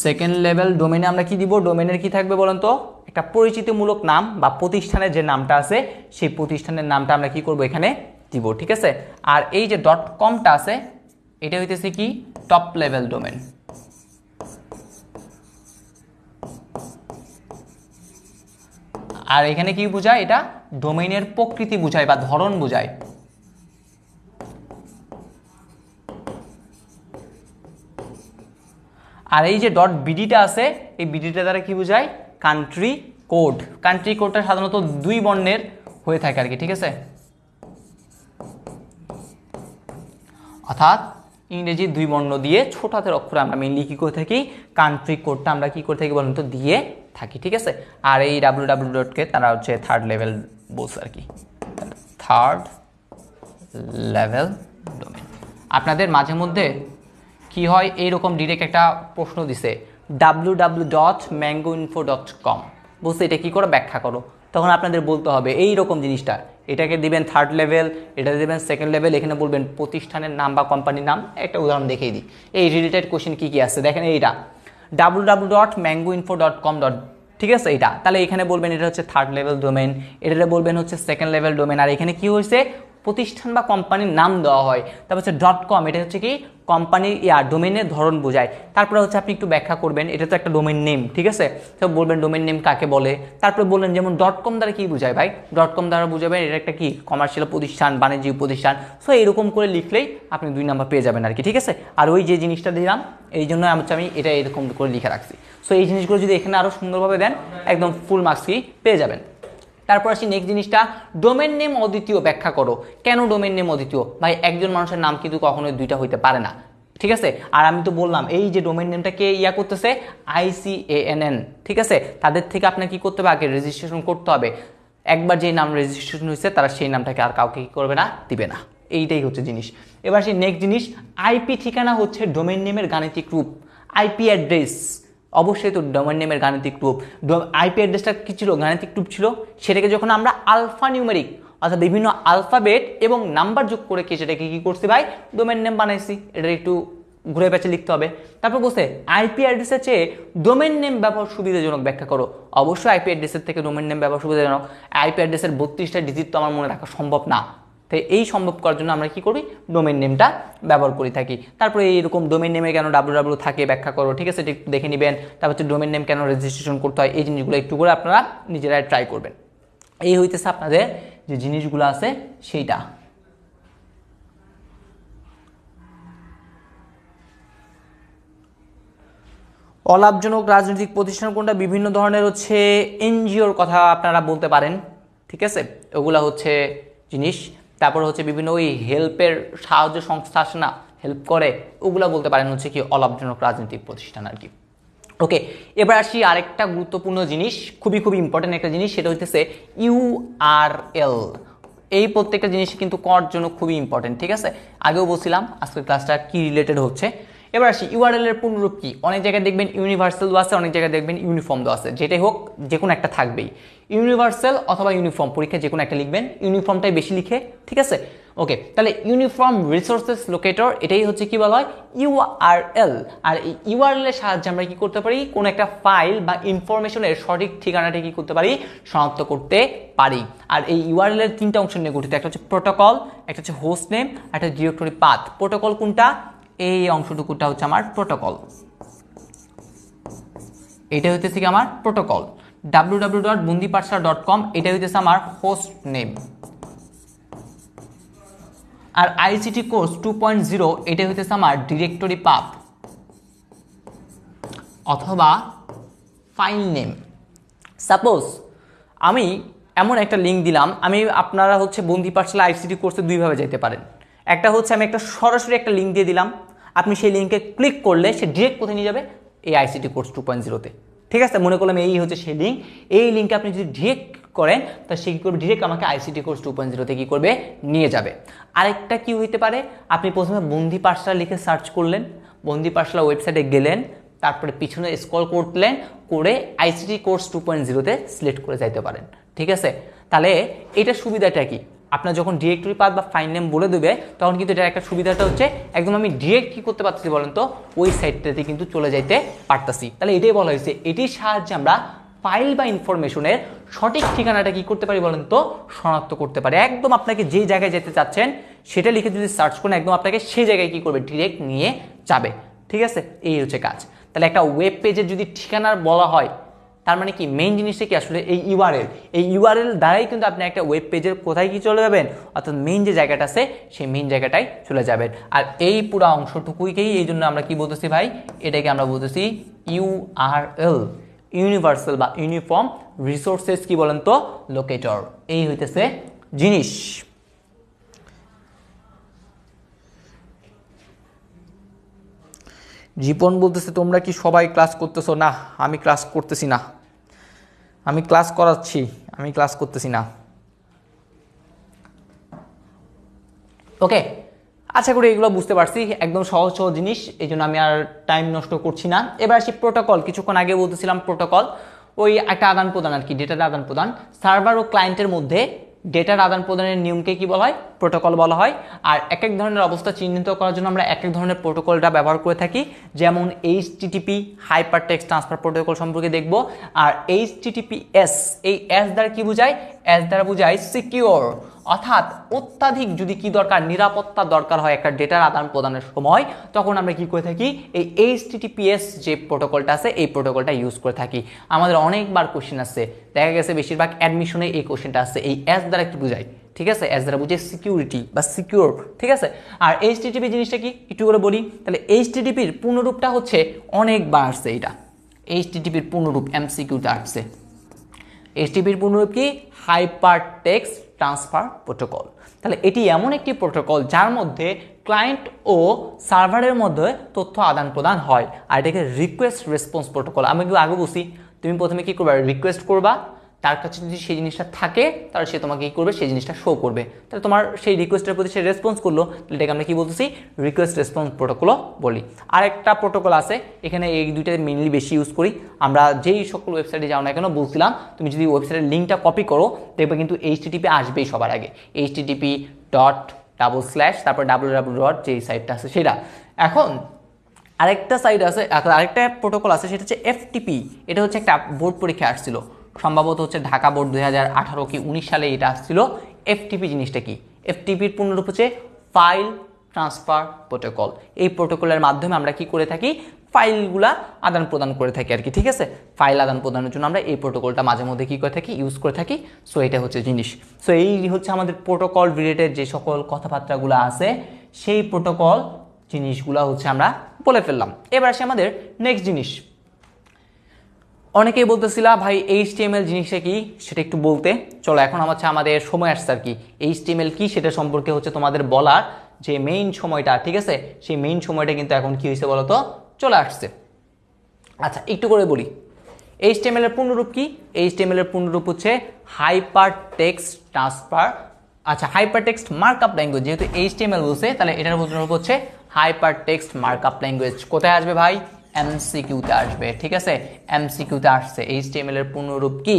সেকেন্ড লেভেল ডোমেনে আমরা কি দিব? ডোমেনের কি থাকবে বলেন তো? একটা পরিচিতিমূলক নাম বা প্রতিষ্ঠানের যে নামটা আছে সেই প্রতিষ্ঠানের নামটা আমরা কি করব এখানে দিব, ঠিক আছে। আর এই যে .comটা আছে এটা হইতেছে কি? Top level domain. আর এখানে কি বোঝায়? এটা ডোমেইনের প্রকৃতি বোঝায় বা ধরন বোঝায়। আর এই যে .bdটা আছে, এই বিডিটা দ্বারা কি বোঝায়? Country code. কান্ট্রি কোডটা সাধারণত 2 বর্ণের হয়ে থাকে আর কি, ঠিক আছে। অর্থাৎ ইংরেজি 2 বর্ণ দিয়ে ছোট হাতের অক্ষরে আমরা মেইনলি কি করে থাকি? কান্ট্রি কোডটা আমরা কি করে থাকি বলুন তো? দিয়ে থাকি, ঠিক আছে। আর এই www.কে তারা হচ্ছে থার্ড লেভেল বলছে আর কি, থার্ড লেভেল ডোমেন। আপনাদের মাঝে মধ্যে কি হয়, এইরকম ডিরেক্ট একটা প্রশ্ন দিছে www.mangoinfo.com, বলছে এটা কি করে ব্যাখ্যা করো। তখন আপনাদের বলতে হবে এইরকম জিনিসটা, এটাকে দিবেন থার্ড লেভেল, এটা দিবেন সেকেন্ড লেভেল, এখানে বলবেন প্রতিষ্ঠানের নাম বা কোম্পানির নাম। একটা উদাহরণ দেখিয়ে দিই, এই রিলেটেড কোশ্চেন কি কি আছে দেখেন। এইটা www.mangoinfo.com, ঠিক আছে। এটা তাহলে এখানে বলবেন এটা হচ্ছে থার্ড লেভেল ডোমেন, এটা বলবেন হচ্ছে সেকেন্ড লেভেল ডোমেন। আর এখানে কি হয়েছে? প্রতিষ্ঠান বা কোম্পানির নাম দেওয়া হয়। তারপর হচ্ছে .com, এটা হচ্ছে কি? কোম্পানির ডোমেনের ধরন বোঝায়। তারপরে হচ্ছে আপনি একটু ব্যাখ্যা করবেন, এটা তো একটা ডোমেন নেম, ঠিক আছে। তো বলবেন ডোমেন নেম কাকে বলে। তারপরে বললেন যেমন .com দ্বারা কি বোঝায় ভাই? .com দ্বারা বুঝাবেন এটা একটা কি? কমার্শিয়াল প্রতিষ্ঠান, বাণিজ্যিক প্রতিষ্ঠান। সো এরকম করে লিখলেই আপনি 2 নাম্বার পেয়ে যাবেন আর কি, ঠিক আছে। আর ওই যে জিনিসটা দিলাম এই জন্য আমি এটা এরকম করে লিখে রাখছি। সো এই জিনিসগুলো যদি এখানে আরও সুন্দরভাবে দেন একদম ফুল মার্কস কি পেয়ে যাবেন। তারপর আসি নেক্সট জিনিসটা, ডোমেন নেম অদ্বিতীয় ব্যাখ্যা করো। কেন ডোমেন নেম অদ্বিতীয়? ভাই একজন মানুষের নাম কিন্তু কখনোই 2টা হইতে পারে না, ঠিক আছে। আর আমি তো বললাম এই যে ডোমেন নেমটা কে করতেছে? ICANN, ঠিক আছে। তাদের থেকে আপনার কি করতে হবে? আগে রেজিস্ট্রেশন করতে হবে। একবার যে নাম রেজিস্ট্রেশন হয়েছে তারা সেই নামটাকে আর কাউকে কি করবে না, দিবে না। এইটাই হচ্ছে জিনিস। এবার সেই নেক্সট জিনিস, আইপি ঠিকানা হচ্ছে ডোমেন নেমের গাণিতিক রূপ। আইপি অ্যাড্রেস অবশ্যই তো ডোমেন নেমের গাণিতিক রূপ। আইপি অ্যাড্রেসটা কি ছিল? গাণিতিক রূপ ছিল। সেটাকে যখন আমরা আলফা নিউমেরিক অর্থাৎ বিভিন্ন আলফাবেট এবং নাম্বার যোগ করে সেটাকে কি করছি ভাই? ডোমেন নেম বানাইছি। এটা একটু ঘুরে পেঁচে লিখতে হবে। তারপর বলছে আইপি অ্যাড্রেসের চেয়ে ডোমেন নেম ব্যবহার সুবিধাজনক ব্যাখ্যা করো। অবশ্যই আইপি অ্যাড্রেসের থেকে ডোমেন নেম ব্যবহার সুবিধাজনক। আইপি অ্যাড্রেসের 32টা ডিজিট তো আমার মনে রাখা সম্ভব না, তাই এই সম্ভব করার জন্য আমরা কি করি? ডোমেন নেমটা ব্যবহার করে থাকি। তারপরে এইরকম ডোমেন নেমে কেন www থাকে ব্যাখ্যা করো, ঠিক আছে, এটা একটু দেখে নেবেন। তারপর হচ্ছে ডোমেন নেম কেন রেজিস্ট্রেশন করতে হয়, এই জিনিসগুলো একটু করে আপনারা নিজেরাই ট্রাই করবেন। এই হইতেছে আপনাদের যে জিনিসগুলো আছে সেইটা। অলাভজনক রাজনৈতিক প্রতিষ্ঠান কোনটা? বিভিন্ন ধরনের হচ্ছে এনজিওর কথা আপনারা বলতে পারেন, ঠিক আছে, ওগুলা হচ্ছে জিনিস। তারপর হচ্ছে বিভিন্ন ওই হেল্পের সাহায্য সংস্থা আসে না, হেল্প করে, ওগুলা বলতে পারেন হচ্ছে কি অলাভজনক রাজনৈতিক প্রতিষ্ঠান আর কি। ওকে, এবার আসি আরেকটা গুরুত্বপূর্ণ জিনিস, খুবই খুবই ইম্পর্টেন্ট একটা জিনিস, সেটা হচ্ছে ইউআরএল। এই প্রত্যেকটা জিনিস কিন্তু করার জন্য খুবই ইম্পর্টেন্ট, ঠিক আছে, আগেও বলছিলাম আজকের ক্লাসটা কি রিলেটেড হচ্ছে। এবার আসি ইউআরএল এর পূর্ণরূপ কি। অনেক জায়গায় দেখবেন ইউনিভার্সাল আছে, অনেক জায়গায় দেখবেন ইউনিফর্ম আছে, যেটাই হোক যে কোনো একটা থাকবেই, ইউনিভার্সাল অথবা ইউনিফর্ম, পরীক্ষায় যে কোনো একটা লিখবেন, ইউনিফর্মটাই বেশি লিখে, ঠিক আছে। ওকে, তাহলে ইউনিফর্ম রিসোর্সেস লোকেটর, এটাই হচ্ছে কি বলা হয় ইউআরএল। আর এই ইউআরএল এর সাহায্যে আমরা কি করতে পারি, কোন একটা ফাইল বা ইনফরমেশনের সঠিক ঠিকানাটা কি করতে পারি, শনাক্ত করতে পারি। আর এই ইউআরএল এর তিনটা অংশ নিয়ে গঠিত, একটা হচ্ছে প্রোটোকল, একটা হচ্ছে হোস্ট নেম, একটা ডিরেক্টরি পাথ। প্রোটোকল কোনটা? এই অংশটুকুটা হচ্ছে আমার প্রোটোকল, এটা হইতেছে কি আমার প্রোটোকল। www.bundipathshala.com এটা হইতেছে আমার হোস্ট নেম। আর আইসিটি কোর্স 2.0 এটা হইতেছে আমার ডিরেক্টরি পাথ অথবা ফাইল নেম। সাপোজ আমি এমন একটা লিঙ্ক দিলাম, আপনারা হচ্ছে বন্দি পাঠশালা আইসিটি কোর্সে দুইভাবে যেতে পারেন। একটা হচ্ছে আমি একটা সরাসরি একটা লিঙ্ক দিয়ে দিলাম, আপনি সেই লিঙ্কে ক্লিক করলে সে ডিরেক্ট কোথায় নিয়ে যাবে, এই আইসিটি কোর্স 2.0-তে, ঠিক আছে। মনে করলাম এই হচ্ছে সেই লিঙ্ক, এই লিঙ্কে আপনি যদি ডিরেক্ট করেন তা সে কী করবে, ডিরেক্ট আমাকে আইসিটি কোর্স 2.0-তে কী করবে, নিয়ে যাবে। আরেকটা কি হইতে পারে, আপনি প্রথমে বন্দি পাঠশালা লিখে সার্চ করলেন, বন্দি পাঠশালা ওয়েবসাইটে গেলেন, তারপরে পিছনে স্ক্রল করলেন, করে আইসিটি কোর্স 2.0-তে সিলেক্ট করে যাইতে পারেন, ঠিক আছে। তাহলে এটা সুবিধাটা কি, আপনার যখন ডিরেক্টরি পাথ বা ফাইল নেম বলে দেবে তখন কিন্তু এটার একটা সুবিধাটা হচ্ছে একদম আমি ডিরেক্ট কী করতে পারতেছি বলেন তো, ওই সাইটটাতে কিন্তু চলে যাইতে পারতাছি। তাহলে এটাই বলা হয়েছে, এটির সাহায্যে আমরা ফাইল বা ইনফরমেশনের সঠিক ঠিকানাটা কি করতে পারি বলেন তো, শনাক্ত করতে পারি। একদম আপনাকে যে জায়গায় যেতে চাচ্ছেন সেটা লিখে যদি সার্চ করেন, একদম আপনাকে সেই জায়গায় কি করবে, ডিরেক্ট নিয়ে যাবে, ঠিক আছে। এই হচ্ছে কাজ। তাহলে একটা ওয়েব পেজের যদি ঠিকানা বলা হয়, তার মানে কি মেইন জিনিসটা কি আসলে এই ইউআরএল। এই ইউআরএল দ্বারাই কিন্তু আপনি একটা ওয়েব পেজের কোথায় কি চলে যাবেন, অর্থাৎ মেইন যে জায়গাটা আছে সেই মেইন জায়গাটাই চলে যাবেন। আর এই পুরো অংশটুকুইকেই এই জন্য আমরা কি বলতেছি ভাই, এটাকে আমরা বলতেছি ইউআরএল, ইউনিভার্সাল বা ইউনিফর্ম রিসোর্সেস কি বলেন তো, লোকেটর। এই হইতেছে জিনিস। জীবন বলতেছে তোমরা কি সবাই ক্লাস করতেছো? না, আমি ক্লাস করতেছি না, আমি ক্লাস করাচ্ছি, আমি ক্লাস করতেছি না। ওকে, আশা করি এগুলো বুঝতে পারছি, একদম সহজ সহজ জিনিস, এই জন্য আমি আর টাইম নষ্ট করছি না। এবার আসি প্রোটোকল। কিছুক্ষণ আগে বলতেছিলাম প্রোটোকল ওই একটা আদান প্রদান আর কি, ডেটার আদান প্রদান, সার্ভার ও ক্লায়েন্টের মধ্যে ডেটার আদান প্রদানের নিয়মকে কি বলা হয়, প্রোটোকল বলা হয়। আর এক এক ধরনের অবস্থা চিহ্নিত করার জন্য আমরা এক এক ধরনের প্রোটোকলটা ব্যবহার করে থাকি। যেমন HTTP hyper text transfer protocol সম্পর্কে দেখব। আর এইচটিটিপিএস, এই এস দ্বারা কি বোঝায়, এস দ্বারা বোঝায় সিকিউর, অর্থাৎ অত্যাধিক যদি কি দরকার, নিরাপত্তা দরকার হয় একটা ডেটার আদান প্রদানের সময়, তখন আমরা কি করে থাকি, এই এইচটিটিপিএস যে প্রোটোকলটা আছে এই প্রোটোকলটা ইউজ করে থাকি। আমাদের অনেকবার কোশ্চেন আসছে, দেখা গেছে বেশিরভাগ অ্যাডমিশনে এই কোশ্চেনটা আসছে, এই এস দ্বারা কি বোঝায়, ঠিক আছে, এস দ্বারা বুঝে সিকিউরিটি বা সিকিউর, ঠিক আছে। আর এইচটিটিপি জিনিসটা কি একটু করে বলি, তাহলে এইচটিটিপির পূর্ণরূপটা হচ্ছে অনেকবার আসছে, এটা এইচটিটিপির পূর্ণরূপ এমসিকিউতে আসছে। এইচটিটিপির পূর্ণরূপ কি, হাইপার টেক্সট ট্রান্সফার প্রোটোকল। তাহলে এটি এমন একটি প্রোটোকল যার মধ্যে ক্লায়েন্ট ও সার্ভারের মধ্যে তথ্য আদান প্রদান হয়। আর এটাকে রিকোয়েস্ট রেসপন্স প্রোটোকল। আমি কিন্তু আগে বলছি, তুমি প্রথমে কি করবা, রিকোয়েস্ট করবা, তার কাছে যদি সেই জিনিসটা থাকে তাহলে সে তোমাকে কী করবে, সেই জিনিসটা শো করবে। তাহলে তোমার সেই রিকোয়েস্টের প্রতি সে রেসপন্স করলো, এটাকে আমরা কি বলতেছি, রিকোয়েস্ট রেসপন্স প্রোটোকলও বলি। আরেকটা প্রোটোকল আছে, এখানে এই দুইটা মেইনলি বেশি ইউজ করি আমরা, যেই সকল ওয়েবসাইটে যাও না কেন, বলছিলাম তুমি যদি ওয়েবসাইটের লিঙ্কটা কপি করো দেখবে কিন্তু এইচটিটিপি আসবেই সবার আগে, http:// তারপর www. যেই সাইটটা আছে সেটা। এখন আরেকটা সাইট আছে, আরেকটা প্রোটোকল আছে, সেটা হচ্ছে এফটিপি। এটা হচ্ছে একটা বোর্ড পরীক্ষা আসছিল, সম্ভবত হচ্ছে ঢাকা বোর্ড 2018 কি 19 সালে এটা আসছিল। এফটিপি জিনিসটা কি, এফটিপির পূর্ণরূপ হচ্ছে ফাইল ট্রান্সফার প্রোটোকল। এই প্রোটোকলের মাধ্যমে আমরা কি করে থাকি, ফাইলগুলা আদান প্রদান করে থাকি আর কি, ঠিক আছে। ফাইল আদান প্রদানের জন্য আমরা এই প্রোটোকলটা মাঝে মধ্যে কি করে থাকি, ইউজ করে থাকি। সো এটা হচ্ছে জিনিস। সো এই হচ্ছে আমাদের প্রোটোকল রিলেটেড যে সকল কথাবার্তাগুলো আছে, সেই প্রোটোকল জিনিসগুলো হচ্ছে আমরা বলে ফেললাম। এবার আসে আমাদের নেক্সট জিনিস, অনেকেই বলতেছিলা ভাই HTML জিনিসটা কি সেটা একটু বলতে, চলো এখন হচ্ছে আমাদের সময় আসছে আর কি HTML কি সেটা সম্পর্কে হচ্ছে তোমাদের বলার যে মেইন সময়টা, ঠিক আছে, সেই মেইন সময়টা কিন্তু এখন কি হয়েছে বলো তো, চলে আসছে। আচ্ছা একটু করে বলি HTML এর পূর্ণরূপ কি। HTML এর পূর্ণরূপ হচ্ছে হাইপার টেক্সট ট্রান্সফার, আচ্ছা হাইপার টেক্সট মার্কআপ ল্যাঙ্গুয়েজ, যেহেতু HTML বলছে তাহলে এটার পূর্ণরূপ হচ্ছে হাইপার টেক্সট মার্কআপ ল্যাঙ্গুয়েজ। কোথায় আসবে ভাই, MCQতে আসবে, ঠিক আছে, MCQতে আসছে। HTML এর পূর্ণরূপ কি,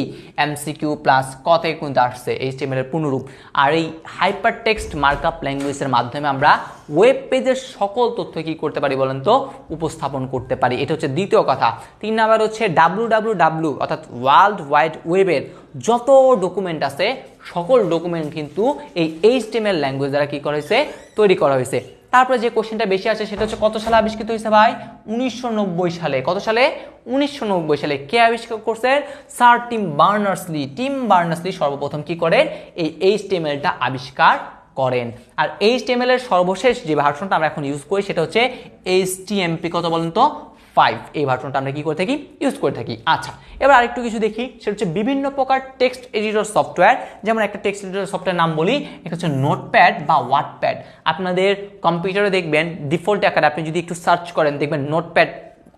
MCQ প্লাস কতে কিন্তু আসছে HTML এর পূর্ণরূপ। আর এই হাইপার টেক্সট মার্কআপ ল্যাঙ্গুয়েজের মাধ্যমে আমরা ওয়েব পেজের সকল তথ্য কি করতে পারি বলেন তো, উপস্থাপন করতে পারি। এটা হচ্ছে দ্বিতীয় কথা। 3 নাম্বার হচ্ছে www অর্থাৎ ওয়ার্ল্ড ওয়াইড ওয়েবের যত ডকুমেন্ট আছে সকল ডকুমেন্ট কিন্তু এই HTML ল্যাঙ্গুয়েজ দ্বারা কি করা হয়েছে, তৈরি করা হয়েছে। তারপরে যে কোশ্চেনটা বেশি আসে সেটা হচ্ছে কত সালে আবিষ্কৃত হয়েছে ভাই, 1990 সালে। কত সালে, 1990 সালে। কে আবিষ্কার করছে, sir team Berners-Lee. Team Berners-Lee সর্বপ্রথম কি করেন, এই HTML-টা আবিষ্কার করেন। আর HTML এর সর্বশেষ যে ভার্সনটা আমরা এখন ইউজ করি সেটা হচ্ছে HTMP, কত বলেন তো, 5। এই ভার্সনটা আমরা কি করে থাকি, ইউজ করে থাকি। আচ্ছা এবার আরেকটু কিছু দেখি, সেটা হচ্ছে বিভিন্ন প্রকার টেক্সট এডিটর সফটওয়্যার। যেমন একটা টেক্সট এডিটর সফটওয়্যার নাম বলি, এটা হচ্ছে নোটপ্যাড বা ওয়ার্ডপ্যাড। আপনাদের কম্পিউটারে দেখবেন ডিফল্ট আকারে আপনি যদি একটু সার্চ করেন দেখবেন নোটপ্যাড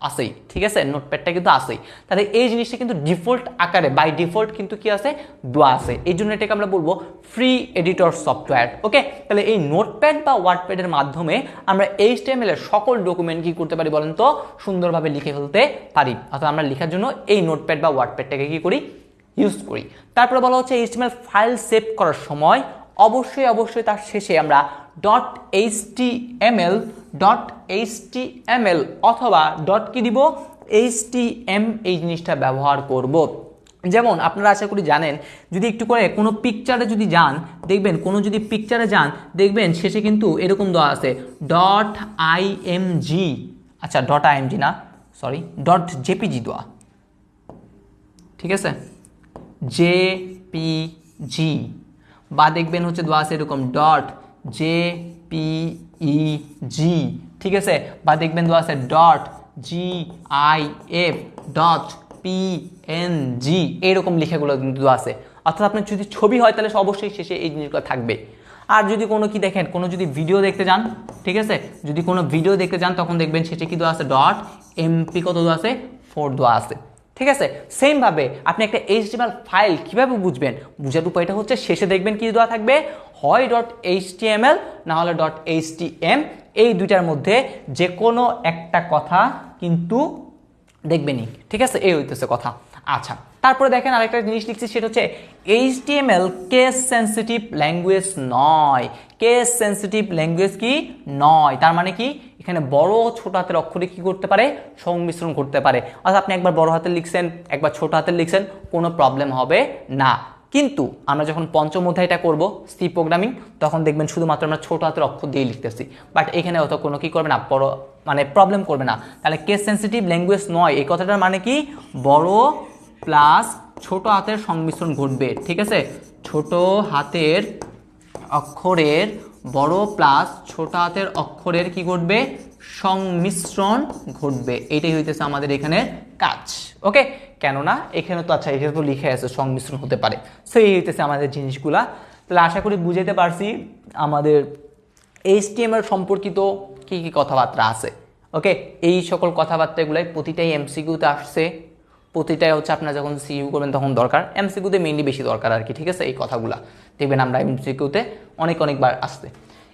আসেই, ঠিক আছে, নোটপ্যাডটা কিন্তু আসেই। তাহলে এই জিনিসটা কিন্তু ডিফল্ট আকারে বাই ডিফল্ট কিন্তু কি আছে, দেওয়া আছে। এই জন্য এটাকে আমরা বলবো ফ্রি এডিটর সফটওয়্যার। ওকে, তাহলে এই নোটপ্যাড বা ওয়ার্ডপ্যাডের মাধ্যমে আমরা HTML এর সকল ডকুমেন্ট কি করতে পারি বলেন তো, সুন্দরভাবে লিখে ফেলতে পারি। অর্থাৎ আমরা লেখার জন্য এই নোটপ্যাড বা ওয়ার্ডপ্যাডটাকে কি করি, ইউজ করি। তারপরে বলা হচ্ছে HTML ফাইল সেভ করার সময় অবশ্যই তার শেষে আমরা .html অথবা ডট কি দিব, htm এই জিনিসটা ব্যবহার করব। যেমন আপনারা আশা করি জানেন, যদি একটু করে কোনো পিকচারে যদি যান দেখবেন, কোনো যদি পিকচারে যান দেখবেন শেষে কিন্তু এরকম দেওয়া আছে .img, আচ্ছা .img না সরি .jpg দেওয়া, ঠিক আছে, jpg, বা দেখবেন হচ্ছে দেওয়া আছে এরকম .jpeg, ঠিক আছে, বা দেখবেন দেওয়া আছে .gif, .png, এইরকম লেখাগুলো কিন্তু দেওয়া আছে। অর্থাৎ আপনার যদি ছবি হয় তাহলে অবশ্যই শেষে এই জিনিসগুলো থাকবে। আর যদি কোনো কি দেখেন, কোনো যদি ভিডিও দেখতে যান, ঠিক আছে, যদি কোনো ভিডিও দেখতে যান তখন দেখবেন শেষে কি দেওয়া আছে .mp, কত দেওয়া আছে, 4 দেওয়া আছে, ঠিক আছে। সেম ভাবে আপনি একটা HTML ফাইল কিভাবে বুঝবেন, বুঝার উপায়টা হচ্ছে শেষে দেখবেন কি দেওয়া থাকবে, হয় .html না হলে .htm, এই দুইটার মধ্যে যে কোনো একটা কথা কিন্তু দেখবেনই, ঠিক আছে, এই হইতেছে কথা। আচ্ছা তারপরে দেখেন আরেকটা জিনিস লিখছি, সেটা হচ্ছে HTML কেস সেন্সিটিভ ল্যাঙ্গুয়েজ নয়। কেস সেন্সিটিভ ল্যাঙ্গুয়েজ কি নয়, তার মানে কি এখানে বড় ছোট হাতের অক্ষরে কি করতে পারে, সংমিশ্রণ করতে পারে। অর্থাৎ আপনি একবার বড় হাতের লিখছেন একবার ছোট হাতের লিখছেন, কোনো প্রবলেম হবে না। কিন্তু আমরা যখন পঞ্চম অধ্যায়টা করব সি প্রোগ্রামিং, তখন দেখবেন শুধুমাত্র আমরা ছোট হাতের অক্ষর দিয়ে লিখতেছি, বাট এখানে অত কোনো কি করবে না, বড় মানে প্রবলেম করবে না। তাহলে কেস সেন্সিটিভ ল্যাঙ্গুয়েজ নয় এই কথাটার মানে কি, বড় প্লাস ছোট হাতের সংমিশ্রণ ঘটবে, ঠিক আছে, ছোট হাতের অক্ষরের বড় প্লাস ছোট হাতের অক্ষরের কি ঘটবে, সংমিশ্রণ ঘটবে। এটাই হইতেছে আমাদের এখানে কাজ। ওকে, কেননা এখানে তো আচ্ছা এখানে তো লিখে আছে সংমিশ্রণ হতে পারে। সো এই হইতেছে আমাদের জিনিসগুলা। তাহলে আশা করি বুঝাইতে পারছি আমাদের HTML সম্পর্কিত কি কি কথাবার্তা আছে। ওকে, এই সকল কথাবার্তাগুলাই প্রতিটাই MCQতে আসছে, প্রতিটাই হচ্ছে আপনারা যখন সিইউ করবেন তখন দরকার, MCQতে মেইনলি বেশি দরকার আর কি, ঠিক আছে। এই কথাগুলা দেখবেন আমরা MCQতে অনেকবার আসছে।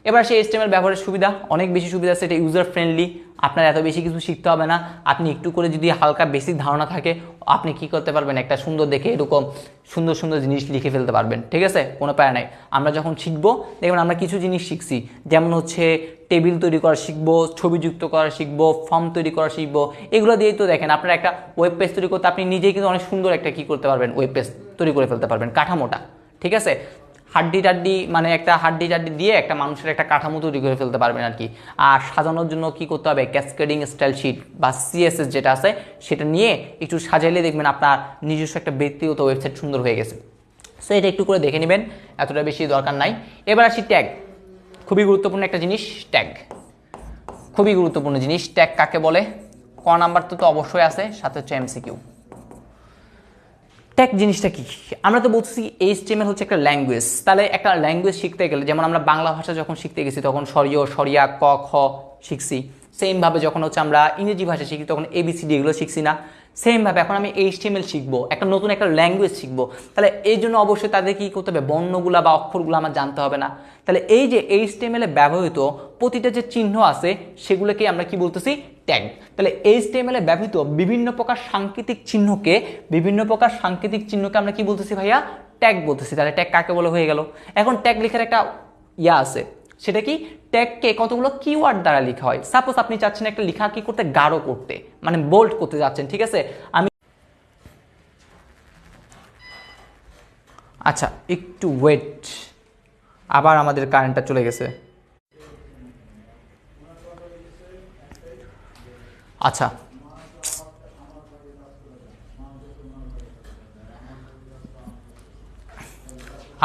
এবার সেই HTML ব্যবহারের সুবিধা, অনেক বেশি সুবিধা আছে, এটা ইউজার ফ্রেন্ডলি, আপনার এত বেশি কিছু শিখতে হবে না। আপনি একটু করে যদি হালকা বেসিক ধারণা থাকে আপনি কি করতে পারবেন, একটা সুন্দর দেখে এরকম সুন্দর সুন্দর জিনিস লিখে ফেলতে পারবেন, ঠিক আছে, কোনো প্যারা নাই। আমরা যখন শিখবো দেখবেন আমরা কিছু জিনিস শিখছি, যেমন হচ্ছে টেবিল তৈরি করা শিখবো, ছবি যুক্ত করা শিখবো, ফর্ম তৈরি করা শিখবো। এগুলো দিয়েই তো দেখেন আপনার একটা ওয়েব পেজ তৈরি করতে আপনি নিজেই কিন্তু অনেক সুন্দর একটা কি করতে পারবেন, ওয়েব পেজ তৈরি করে ফেলতে পারবেন, কাঠামোটা, ঠিক আছে। হাড্ডি টাড্ডি মানে একটা হাড্ডি টাড্ডি দিয়ে একটা মানুষের একটা কাঠামো তৈরি করে ফেলতে পারবেন আর কি। আর সাজানোর জন্য কি করতে হবে, ক্যাসকেডিং স্টাইল শিট বা CSS যেটা আছে সেটা নিয়ে একটু সাজাইলে দেখবেন আপনার নিজস্ব একটা ব্যক্তিগত ওয়েবসাইট সুন্দর হয়ে গেছে। সো এটা একটু করে দেখে নেবেন, এতটা বেশি দরকার নাই। এবার আসি ট্যাগ, খুবই গুরুত্বপূর্ণ একটা জিনিস ট্যাগ, খুবই গুরুত্বপূর্ণ জিনিস। ট্যাগ কাকে বলে, ক নাম্বার তো অবশ্যই আছে, সাথে হচ্ছে MCQ। ট্যাগ জিনিসটা কি? আমরা তো বলছি এইচটিএমএল হচ্ছে একটা ল্যাঙ্গুয়েজ। তাহলে একটা ল্যাঙ্গুয়েজ শিখতে গেলে যেমন আমরা বাংলা ভাষা যখন শিখতে গেছি তখন সরিয় সরিয়া ক খ শিখছি, সেমভাবে যখন হচ্ছে আমরা ইংরেজি ভাষা শিখি তখন এবিসিডি এগুলো শিখছি না? সেমভাবে এখন আমি এইচটিএমএল শিখবো, একটা নতুন একটা ল্যাঙ্গুয়েজ শিখবো, তাহলে এই জন্য অবশ্যই তাদের কি করতে হবে, বর্ণগুলা বা অক্ষরগুলো আমার জানতে হবে না? তাহলে এই যে এইচটিএমএল এ ব্যবহৃত প্রতিটা যে চিহ্ন আছে সেগুলোকে আমরা কি বলতেছি, ট্যাগ। তাহলে এইচটিএমএল এ ব্যবহৃত বিভিন্ন প্রকার সাংকেতিক চিহ্নকে আমরা কি বলতেছি ভাইয়া, ট্যাগ বলতেছি। তাহলে ট্যাগ কাকে বলে হয়ে গেল। এখন ট্যাগ লেখার একটা আছে, সেটা কি, ট্যাগকে কতগুলো কিওয়ার্ড দ্বারা লেখা হয়। সাপোজ আপনি চাচ্ছেন একটা লেখা কি করতে, গাঢ় করতে, মানে বোল্ড করতে যাচ্ছেন, ঠিক আছে। আচ্ছা একটু ওয়েট, আবার আমাদের কারেন্টটা চলে গেছে। আচ্ছা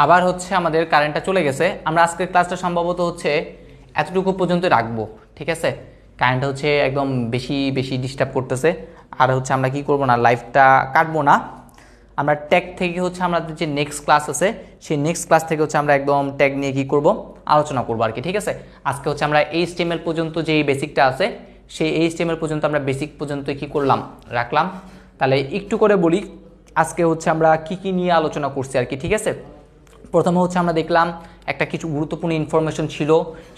আবার হচ্ছে আমাদের কারেন্টটা চলে গেছে। আমরা আজকের ক্লাসটা সম্ভবত হচ্ছে এতটুকু পর্যন্ত রাখবো, ঠিক আছে। কারেন্টটা হচ্ছে একদম বেশি বেশি ডিস্টার্ব করতেছে। আর হচ্ছে আমরা কি করব না, লাইভটা কাটবো না। আমরা ট্যাগ থেকে হচ্ছে আমাদের যে নেক্সট ক্লাস আছে সেই নেক্সট ক্লাস থেকে হচ্ছে আমরা একদম ট্যাগ নিয়ে কি করব, আলোচনা করবো আর কি, ঠিক আছে। আজকে হচ্ছে আমরা এইচটিএমএল পর্যন্ত যে বেসিকটা আছে সেই এইচটিএমএল পর্যন্ত আমরা বেসিক পর্যন্ত কি করলাম, রাখলাম। তাহলে একটু করে বলি আজকে হচ্ছে আমরা কি কি নিয়ে আলোচনা করছি আর কি, ঠিক আছে। প্রথমে হচ্ছে আমরা দেখলাম একটা কিছু গুরুত্বপূর্ণ ইনফরমেশন ছিল,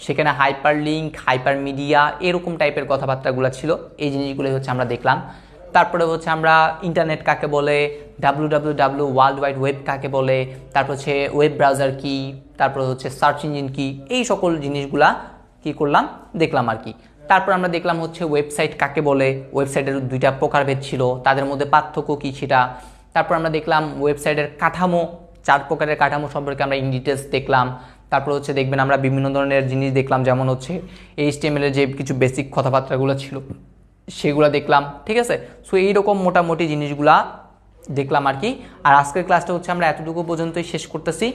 সেখানে হাইপার লিঙ্ক, হাইপার মিডিয়া এরকম টাইপের কথাবার্তাগুলো ছিল, এই জিনিসগুলোই হচ্ছে আমরা দেখলাম। তারপরে হচ্ছে আমরা ইন্টারনেট কাকে বলে, ডাব্লিউ ওয়ার্ল্ড ওয়াইড ওয়েব কাকে বলে, তারপর হচ্ছে ওয়েব ব্রাউজার কি, তারপর হচ্ছে সার্চ ইঞ্জিন কি, এই সকল জিনিসগুলা কি করলাম, দেখলাম আর কি। তারপর আমরা দেখলাম হচ্ছে ওয়েবসাইট কাকে বলে, ওয়েবসাইটের দুইটা প্রকারভেদ ছিল, তাদের মধ্যে পার্থক্য কী সেটা। তারপর আমরা দেখলাম ওয়েবসাইটের কাঠামো, 4 প্রকারের কাঠামো সম্পর্কে আমরা ইন ডিটেলস দেখলাম। তারপর হচ্ছে দেখবেন আমরা বিভিন্ন ধরনের জিনিস দেখলাম, যেমন হচ্ছে এইচটিএমএল এর যে কিছু বেসিক কথাবার্তাগুলো ছিল সেগুলো দেখলাম, ঠিক আছে। সো এইরকম মোটামুটি জিনিসগুলা দেখলাম আর কি। আর আজকের ক্লাসটা হচ্ছে আমরা এতটুকু পর্যন্তই শেষ করতেছি,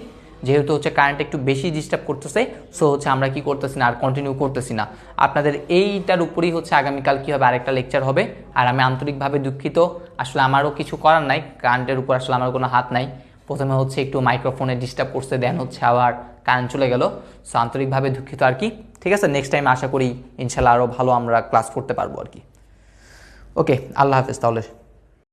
যেহেতু হচ্ছে কারেন্ট একটু বেশি ডিস্টার্ব করতেছে। সো হচ্ছে আমরা কি করতেছি না, আর কন্টিনিউ করতেছি না। আপনাদের এইটার উপরেই হচ্ছে আগামীকাল কি হবে, আরেকটা লেকচার হবে। আর আমি আন্তরিকভাবে দুঃখিত, আসলে আমারও কিছু করার নাই, কারেন্টের উপর আসলে আমার কোনো হাত নাই। প্রথমে হচ্ছে একটু মাইক্রোফোনে ডিস্টার্ব করছে, দেন হচ্ছে আবার কারেন্ট চলে গেল। সো আন্তরিকভাবে দুঃখিত আর কি, ঠিক আছে। নেক্সট টাইম আশা করি ইনশাল্লাহ আরও ভালো আমরা ক্লাস করতে পারবো আর কি। ওকে, আল্লাহ হাফেজ তাহলে।